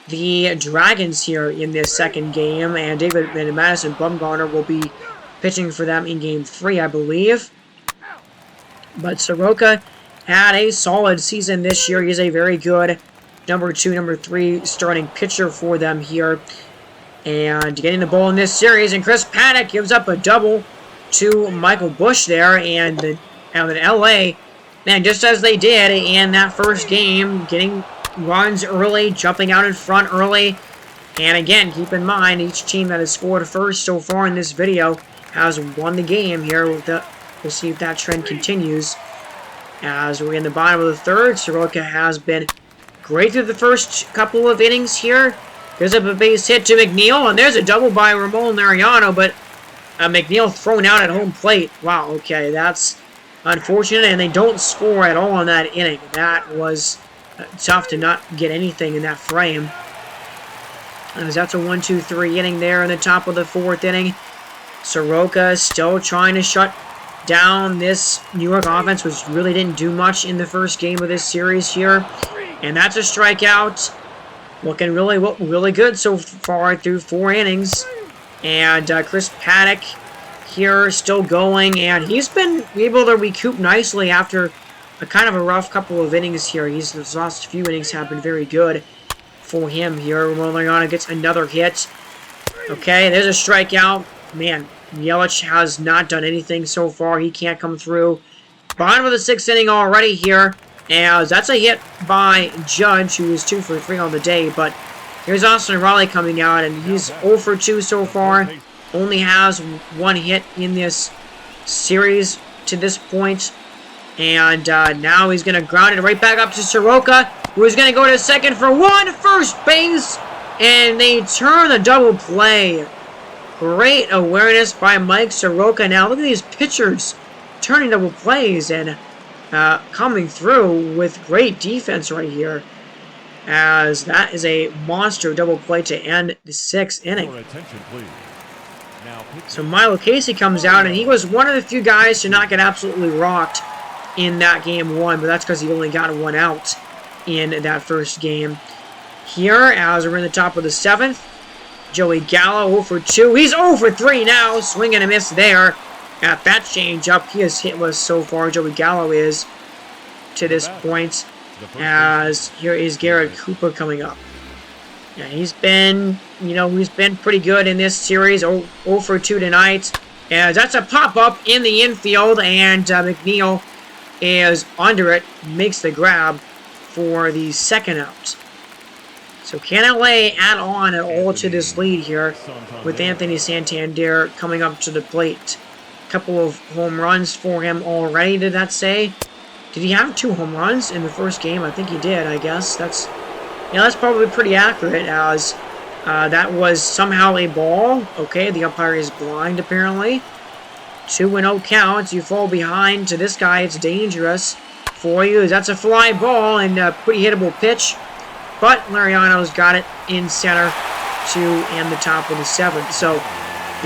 the Dragons here in this second game, and David and Madison Bumgarner will be pitching for them in game 3, I believe. But Soroka had a solid season this year. He's a very good number 2, number 3 starting pitcher for them here. And getting the ball in this series, and Chris Paddock gives up a double to Michael Busch there, and then LA, man, just as they did in that first game, getting runs early, jumping out in front early. And again, keep in mind, each team that has scored first so far in this video has won the game here. We'll see if that trend continues. As we're in the bottom of the third, Soroka has been great through the first couple of innings here. There's a base hit to McNeil, and there's a double by Ramon Laureano, but McNeil thrown out at home plate. Wow, okay, that's unfortunate, and they don't score at all in that inning. That was tough to not get anything in that frame. As that's a 1-2-3 inning there in the top of the 4th inning. Soroka still trying to shut down this New York offense, which really didn't do much in the first game of this series here. And that's a strikeout. Looking really good so far through 4 innings. And Chris Paddock here still going, and he's been able to recoup nicely after a kind of a rough couple of innings here. His last few innings have been very good for him here. Ramon Laureano gets another hit. Okay, there's a strikeout. Man, Yelich has not done anything so far. He can't come through. Bottom of the 6th inning already here. As that's a hit by Judge, who is 2 for 3 on the day. But here's Austin Riley coming out, and he's 0 for 2 so far only has one hit in this series to this point. And now he's going to ground it right back up to Soroka, who's going to go to second for one, first base. And they turn the double play. Great awareness by Mike Soroka. Now look at these pitchers turning double plays and coming through with great defense right here. As that is a monster double play to end the 6th inning. So Milo Casey comes out, and he was one of the few guys to not get absolutely rocked in that game 1, but that's because he only got 1 out in that first game. Here, as we're in the top of the 7th, Joey Gallo 0 for 2. He's 0 for 3 now, swing and a miss there at that changeup. He has hit was so far, Joey Gallo is, to this point. As here is Garrett Cooper coming up. Yeah, he's been, he's been pretty good in this series. 0 for 2 tonight. As that's a pop-up in the infield, and McNeil is under it, makes the grab for the second out. So can LA add on at all to this lead here with Anthony Santander coming up to the plate? A couple of home runs for him already, did that say? Did he have 2 home runs in the first game? I think he did, I guess. That's probably pretty accurate, as that was somehow a ball. Okay, the umpire is blind, apparently. 2-0 counts. You fall behind to this guy. It's dangerous for you. That's a fly ball and a pretty hittable pitch. But Lariano's got it in center to end the top of the 7th. So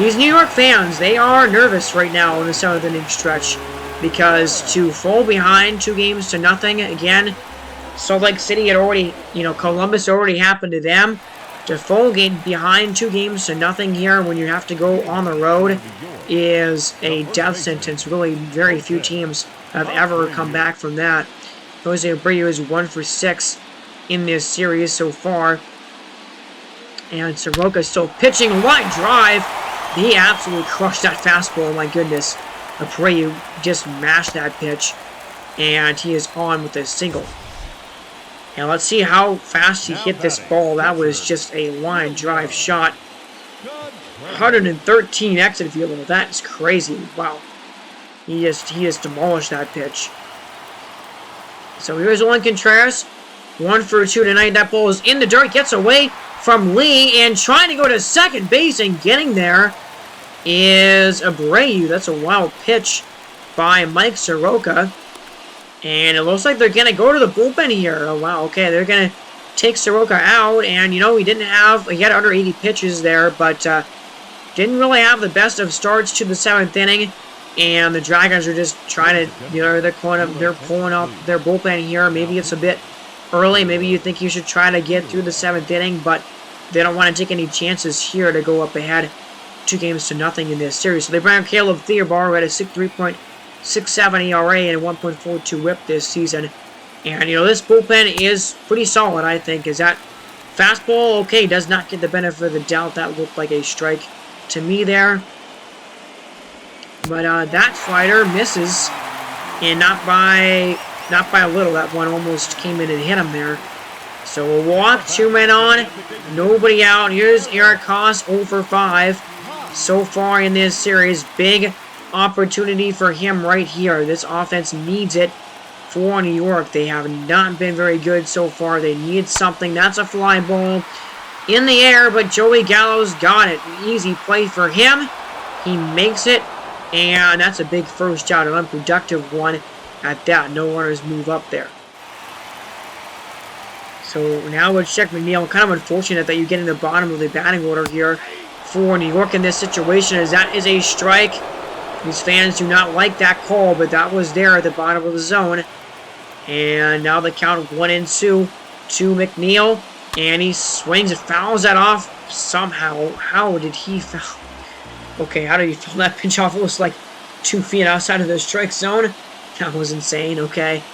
these New York fans, they are nervous right now in the 7th inning stretch. Because to fall behind 2-0 again, Salt Lake City had already, Columbus already happened to them. To fall behind 2-0 here when you have to go on the road is a death sentence. Really, very few teams have ever come back from that. Jose Abreu is 1 for 6 in this series so far. And Soroka still pitching, line drive. He absolutely crushed that fastball, my goodness. Abreu just mashed that pitch, and he is on with a single. And let's see how fast he hit this ball. That was just a line drive shot. 113 exit field. That is crazy. Wow. He just demolished that pitch. So here's Owen Contreras. 1 for 2 tonight. That ball is in the dirt. Gets away from Lee and trying to go to second base, and getting there is Abreu. That's a wild pitch by Mike Soroka. And it looks like they're going to go to the bullpen here. Oh, wow. Okay, they're going to take Soroka out. And, he had under 80 pitches there, but didn't really have the best of starts to the 7th inning. And the Dragons are just trying to, they're pulling up their bullpen here. Maybe it's a bit early. Maybe you think you should try to get through the 7th inning, but they don't want to take any chances here to go up ahead 2-0 in this series. So they bring out Caleb Theobar, who had a 3.67 ERA and a 1.42 whip this season. And, this bullpen is pretty solid, I think. Is that fastball, okay, does not get the benefit of the doubt. That looked like a strike to me there. But that slider misses, and not by a little. That one almost came in and hit him there. So a walk, 2 men on, nobody out. Here's Eric Haas, 0 for 5 so far in this series. Big opportunity for him right here. This offense needs it for New York. They have not been very good so far. They need something. That's a fly ball in the air, but Joey Gallo's got it. Easy play for him. He makes it, and that's a big first out, an unproductive one at that. No runners move up there. So now let's check McNeil. Kind of unfortunate that you get in the bottom of the batting order here for New York in this situation, as that is a strike. These fans do not like that call, but that was there at the bottom of the zone. And now the count of 1-2 to McNeil. And he swings and fouls that off somehow. How did he foul? Okay, how did he foul that pitch off? It was like 2 feet outside of the strike zone. That was insane, okay.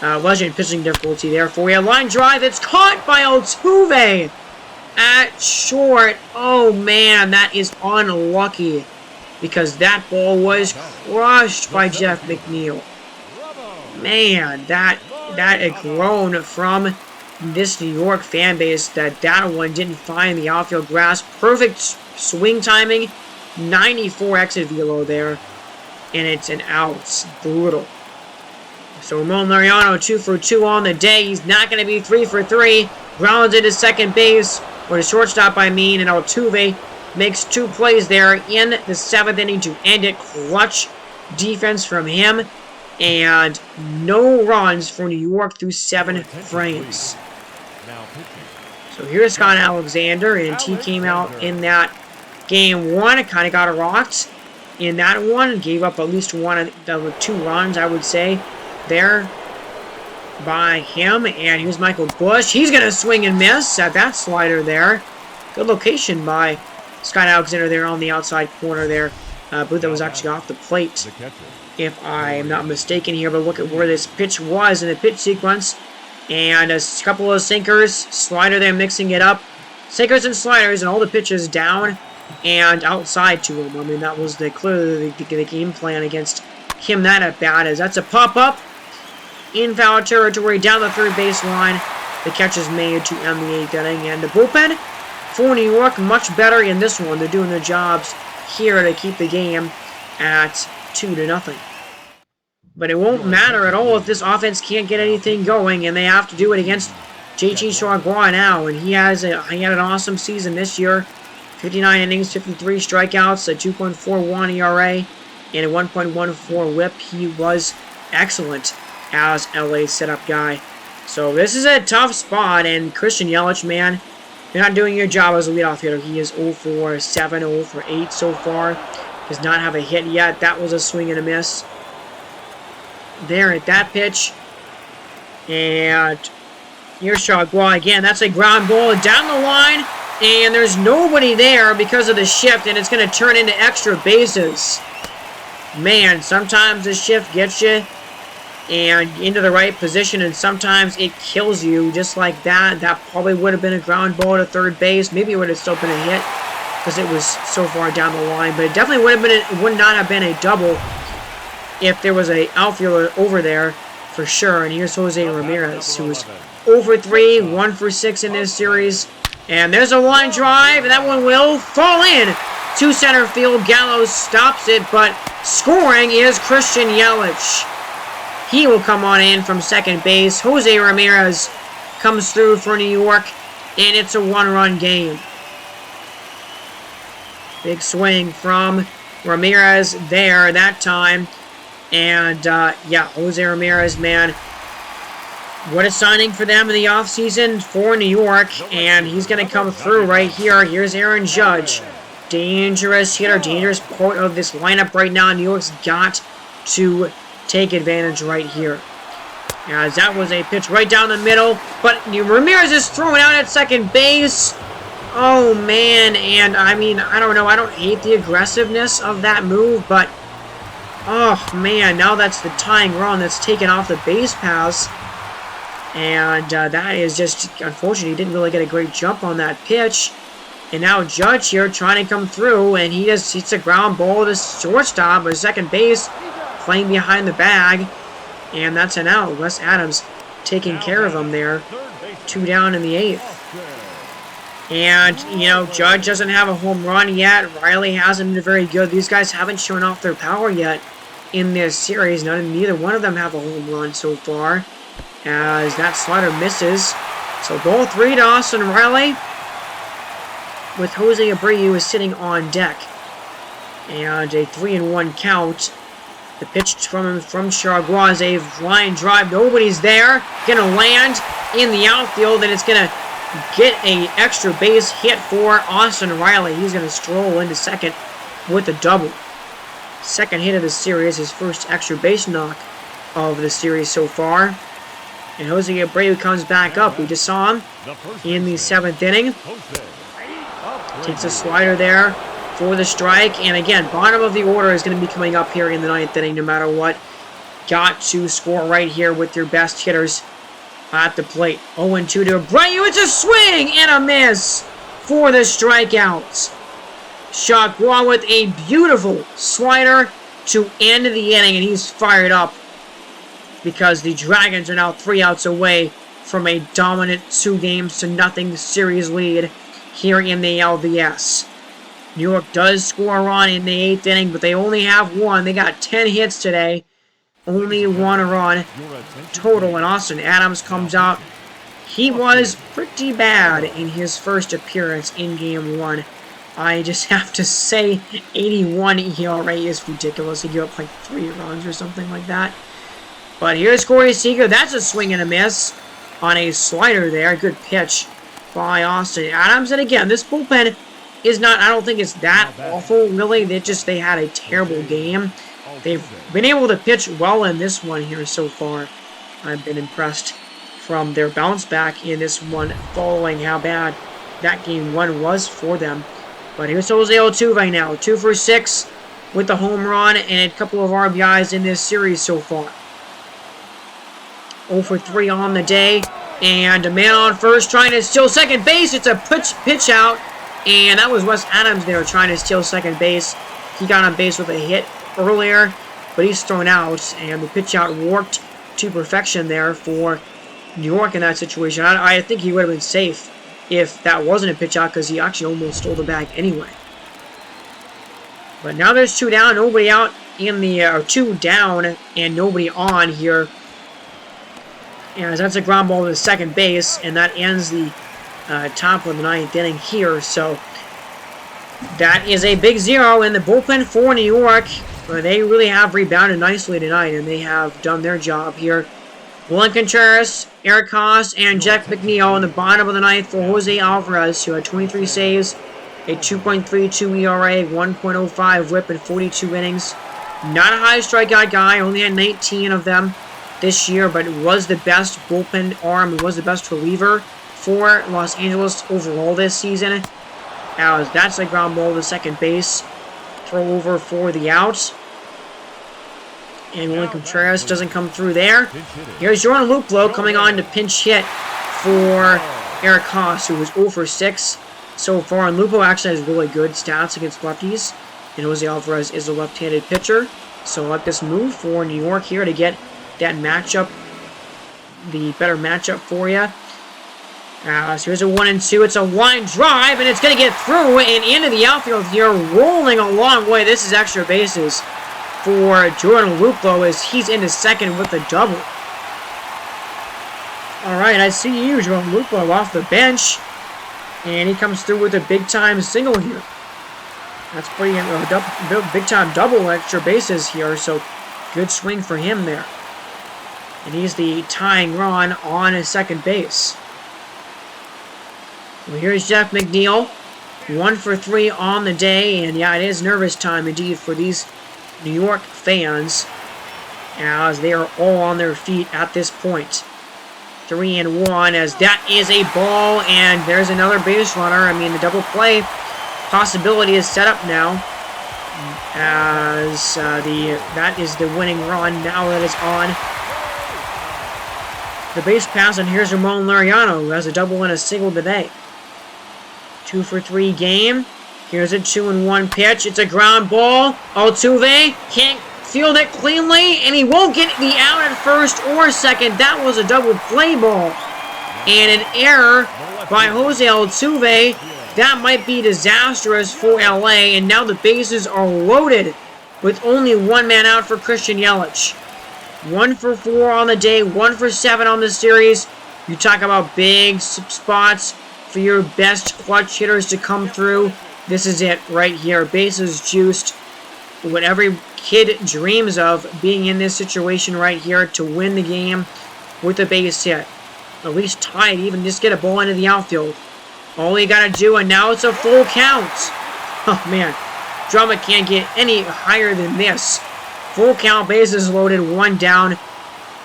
Legend pitching difficulty there for you. Line drive, it's caught by Altuve at short. Oh, man, that is unlucky, because that ball was crushed by Jeff McNeil. Man, that a groan from this New York fan base that one didn't find the outfield grass. Perfect swing timing 94 exit velo there. And it's an out. It's brutal. So Ramon Laureano 2 for 2 on the day. He's not going to be 3 for 3. Grounded to second base. Or the shortstop, I mean. And Altuve makes 2 plays there in the 7th inning to end it. Clutch defense from him. And no runs for New York through 7 frames. So here's Scott Alexander. And he came out in that game 1. Kind of got rocked in that one. Gave up at least 2 runs, I would say, there by him. And here's Michael Busch. He's going to swing and miss at that slider there. Good location by Scott Alexander there on the outside corner there. I believe that was actually off the plate, if I am not mistaken here. But look at where this pitch was in the pitch sequence. And a couple of sinkers. Slider there mixing it up. Sinkers and sliders and all the pitches down and outside to him. I mean, that was clearly the game plan against him that at bat. As that's a pop-up in foul territory down the third baseline. The catch is made to end the 8th inning. And the bullpen for New York, much better in this one. They're doing their jobs here to keep the game at 2-0. But it won't matter at all if this offense can't get anything going, and they have to do it against JT Chargois now. And he had an awesome season this year. 59 innings, 53 strikeouts, a 2.41 ERA, and a 1.14 whip. He was excellent as LA's setup guy. So this is a tough spot, and Christian Yelich, man, you're not doing your job as a leadoff hitter. He is 0 for 7, 0 for 8 so far. Does not have a hit yet. That was a swing and a miss there at that pitch. And here's Chargois again. That's a ground ball down the line. And there's nobody there because of the shift, and it's going to turn into extra bases. Man, sometimes the shift gets you and into the right position, and sometimes it kills you just like that. That probably would have been a ground ball to third base. Maybe it would have still been a hit because it was so far down the line. But it definitely would not have been a double if there was an outfielder over there for sure. And here's Jose Ramirez, who was 0 for 3, 1 for 6 in this series. And there's a line drive, and that one will fall in to center field. Gallows stops it, but scoring is Christian Yelich. He will come on in from second base. Jose Ramirez comes through for New York, and it's a 1-run game. Big swing from Ramirez there that time. And, yeah, Jose Ramirez, man, what a signing for them in the offseason for New York. And he's going to come through right here. Here's Aaron Judge. Dangerous hitter, dangerous part of this lineup right now. New York's got to take advantage right here. As that was a pitch right down the middle. But Ramirez is throwing out at second base. Oh, man. And, I mean, I don't know. I don't hate the aggressiveness of that move. But, oh, man. Now that's the tying run that's taken off the base paths. And that is just, unfortunately, he didn't really get a great jump on that pitch. And now Judge here trying to come through, and he just hits a ground ball to shortstop or second base, playing behind the bag. And that's an out. Wes Adams taking care of him there. 2 down in the 8th. And, you know, Judge doesn't have a home run yet. Riley hasn't been very good. These guys haven't shown off their power yet in this series. Neither one of them have a home run so far, as that slider misses. So ball 3 to Austin Riley, with Jose Abreu is sitting on deck. And a 3-1 count. The pitch from Chargois is a line drive. Nobody's there. Gonna land in the outfield, and it's gonna get a extra base hit for Austin Riley. He's gonna stroll into second with a double. Second hit of the series, his first extra base knock of the series so far. And Jose Abreu comes back up. We just saw him in the 7th inning. Takes a slider there for the strike. And again, bottom of the order is going to be coming up here in the 9th inning no matter what. Got to score right here with your best hitters at the plate. 0-2 to Abreu. It's a swing and a miss for the strikeouts. Chargois with a beautiful slider to end the inning, and he's fired up, because the Dragons are now 3 outs away from a dominant 2-0 series lead here in the NLDS. New York does score a run in the 8th inning, but they only have one. They got 10 hits today. Only one run total, and Austin Adams comes out. He was pretty bad in his first appearance in Game 1. I just have to say, 81 ERA is ridiculous. He gave up like 3 runs or something like that. But here's Corey Seager. That's a swing and a miss on a slider there. Good pitch by Austin Adams. And again, this bullpen is not, I don't think it's that awful, really. They had a terrible game. They've been able to pitch well in this one here so far. I've been impressed from their bounce back in this one following how bad that Game 1 was for them. But here's Jose Altuve now. 2 for 6 with the home run and a couple of RBIs in this series so far. 0 for 3 on the day. And a man on first trying to steal second base. It's a pitch out. And that was Wes Adams there trying to steal second base. He got on base with a hit earlier, but he's thrown out. And the pitch out worked to perfection there for New York in that situation. I think he would have been safe if that wasn't a pitch out, because he actually almost stole the bag anyway. But now there's 2 down, nobody out in the 2 down and nobody on here. And that's a ground ball to second base, and that ends the top of the 9th inning here. So that is a big 0 in the bullpen for New York. They really have rebounded nicely tonight, and they have done their job here. William Contreras, Eric Haas, and Jeff McNeil in the bottom of the 9th for Jose Alvarez, who had 23 saves, a 2.32 ERA, 1.05 WHIP in 42 innings. Not a high strikeout guy, only had 19 of them this year, but was the best bullpen arm, and was the best reliever for Los Angeles overall this season. As that's a ground ball to second base. Throw over for the out. And William Contreras doesn't come through there. Here's Jordan Luplow coming on to pinch hit for Eric Haas, who was 0 for 6 so far. And Lupo actually has really good stats against lefties. And Jose Alvarez is a left-handed pitcher. So I like this move for New York here to get that matchup, the better matchup for you. So here's a 1-2. It's a line drive, and it's going to get through and into the outfield here, rolling a long way. This is extra bases for Jordan Luplow as he's into second with a double. Alright, I see you, Jordan Luplow, off the bench. And he comes through with a big-time single here. That's pretty big-time double extra bases here, so good swing for him there. And he's the tying run on his second base. Well, here's Jeff McNeil. 1 for 3 on the day, and yeah, it is nervous time indeed for these New York fans, as they are all on their feet at this point. 3-1, as that is a ball, and there's another base runner. I mean, the double play possibility is set up now, as that is the winning run now that it's on. The base pass, and here's Ramon Laureano, who has a double and a single today. 2 for 3 game. Here's a 2-1 pitch. It's a ground ball. Altuve can't field it cleanly, and he won't get the out at first or second. That was a double play ball. And an error by Jose Altuve. That might be disastrous for LA, and now the bases are loaded with only 1 man out for Christian Yelich. 1 for 4 on the day, 1 for 7 on the series. You talk about big spots for your best clutch hitters to come through. This is it right here. Bases juiced. What every kid dreams of, being in this situation right here to win the game with a base hit. At least tie it, even just get a ball into the outfield. All you gotta do, and now it's a full count. Oh man, drama can't get any higher than this. Full count, bases loaded, 1 down.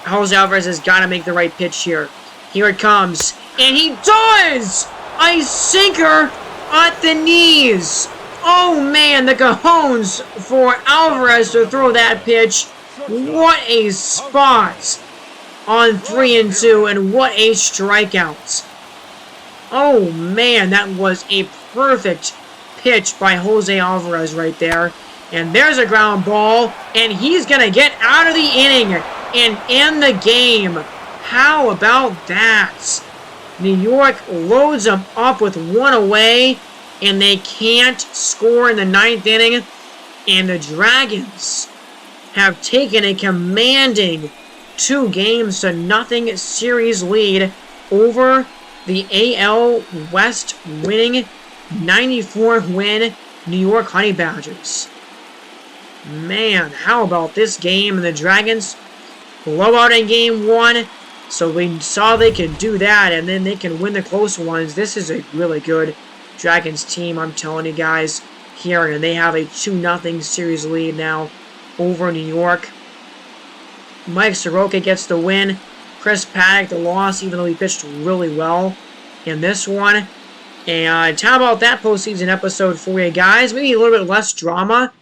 Jose Alvarez has got to make the right pitch here. Here it comes, and he does! A sinker at the knees. Oh man, the cajones for Alvarez to throw that pitch. What a spot on 3-2, and what a strikeout. Oh man, that was a perfect pitch by Jose Alvarez right there. And there's a ground ball, and he's going to get out of the inning and end the game. How about that? New York loads them up with 1 away, and they can't score in the 9th inning. And the Dragons have taken a commanding 2-0 series lead over the AL West winning 94th win New York Honey Badgers. Man, how about this game? And the Dragons blowout in game 1. So we saw they could do that, and then they can win the close ones. This is a really good Dragons team, I'm telling you guys here. And they have a 2-0 series lead now over New York. Mike Soroka gets the win. Chris Paddock the loss, even though he pitched really well in this one. And how about that postseason episode for you guys? Maybe a little bit less drama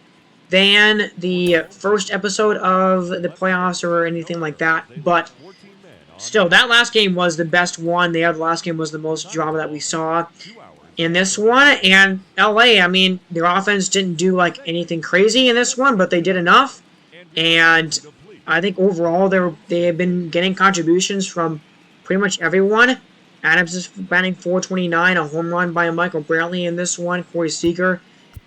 than the first episode of the playoffs or anything like that. But still, that last game was the best one. The last game was the most drama that we saw in this one. And LA, I mean, their offense didn't do like anything crazy in this one, but they did enough. And I think overall they have been getting contributions from pretty much everyone. Adams is batting .429, a home run by Michael Brantley in this one. Corey Seager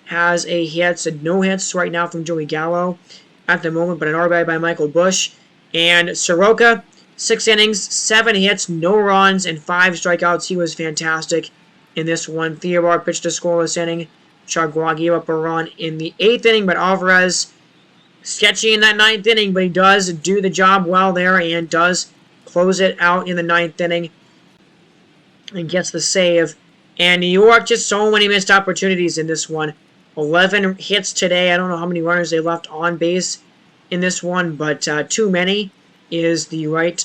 has a hit, no hits right now from Joey Gallo at the moment, but an RBI by Michael Bush. And Soroka, 6 innings, 7 hits, no runs, and 5 strikeouts. He was fantastic in this one. Theobar pitched a scoreless inning. Chargois gave up a run in the 8th inning, but Alvarez sketchy in that 9th inning, but he does do the job well there and does close it out in the 9th inning and gets the save. And New York, just so many missed opportunities in this one. 11 hits today. I don't know how many runners they left on base in this one, but too many is the right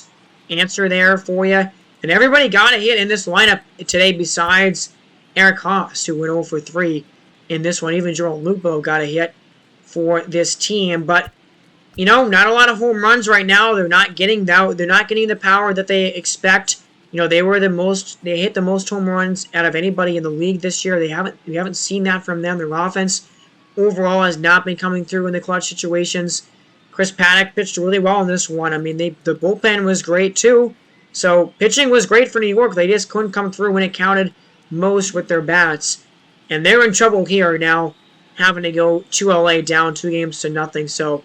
answer there for you. And everybody got a hit in this lineup today besides Eric Haas, who went 0 for 3 in this one. Even Joel Lupo got a hit for this team. But, you know, not a lot of home runs right now. They're not getting the power that they expect. You know, they hit the most home runs out of anybody in the league this year. We haven't seen that from them. Their offense overall has not been coming through in the clutch situations. Chris Paddock pitched really well in this one. I mean, the bullpen was great too. So pitching was great for New York. They just couldn't come through when it counted most with their bats. And they're in trouble here now, having to go to LA down 2-0. So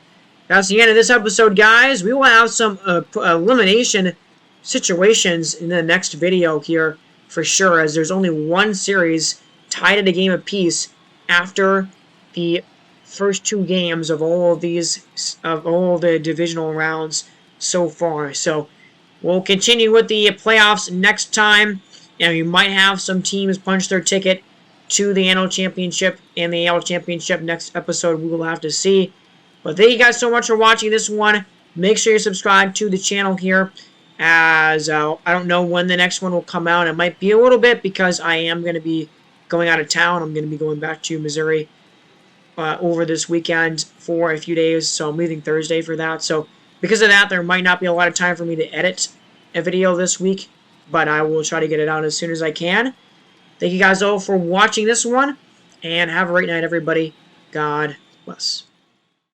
that's the end of this episode, guys. We will have some elimination situations in the next video here for sure, as there's only one series tied at a game apiece after the first 2 games of all of the divisional rounds so far. So we'll continue with the playoffs next time, and we might have some teams punch their ticket to the NL Championship and the AL Championship next episode. We will have to see. But thank you guys so much for watching this one. Make sure you subscribe to the channel here, as I don't know when the next one will come out. It might be a little bit because I am going to be going out of town. I'm going to be going back to Missouri over this weekend for a few days, so I'm leaving Thursday for that. So because of that, there might not be a lot of time for me to edit a video this week, but I will try to get it out as soon as I can. Thank you guys all for watching this one, and have a great night, everybody. God bless.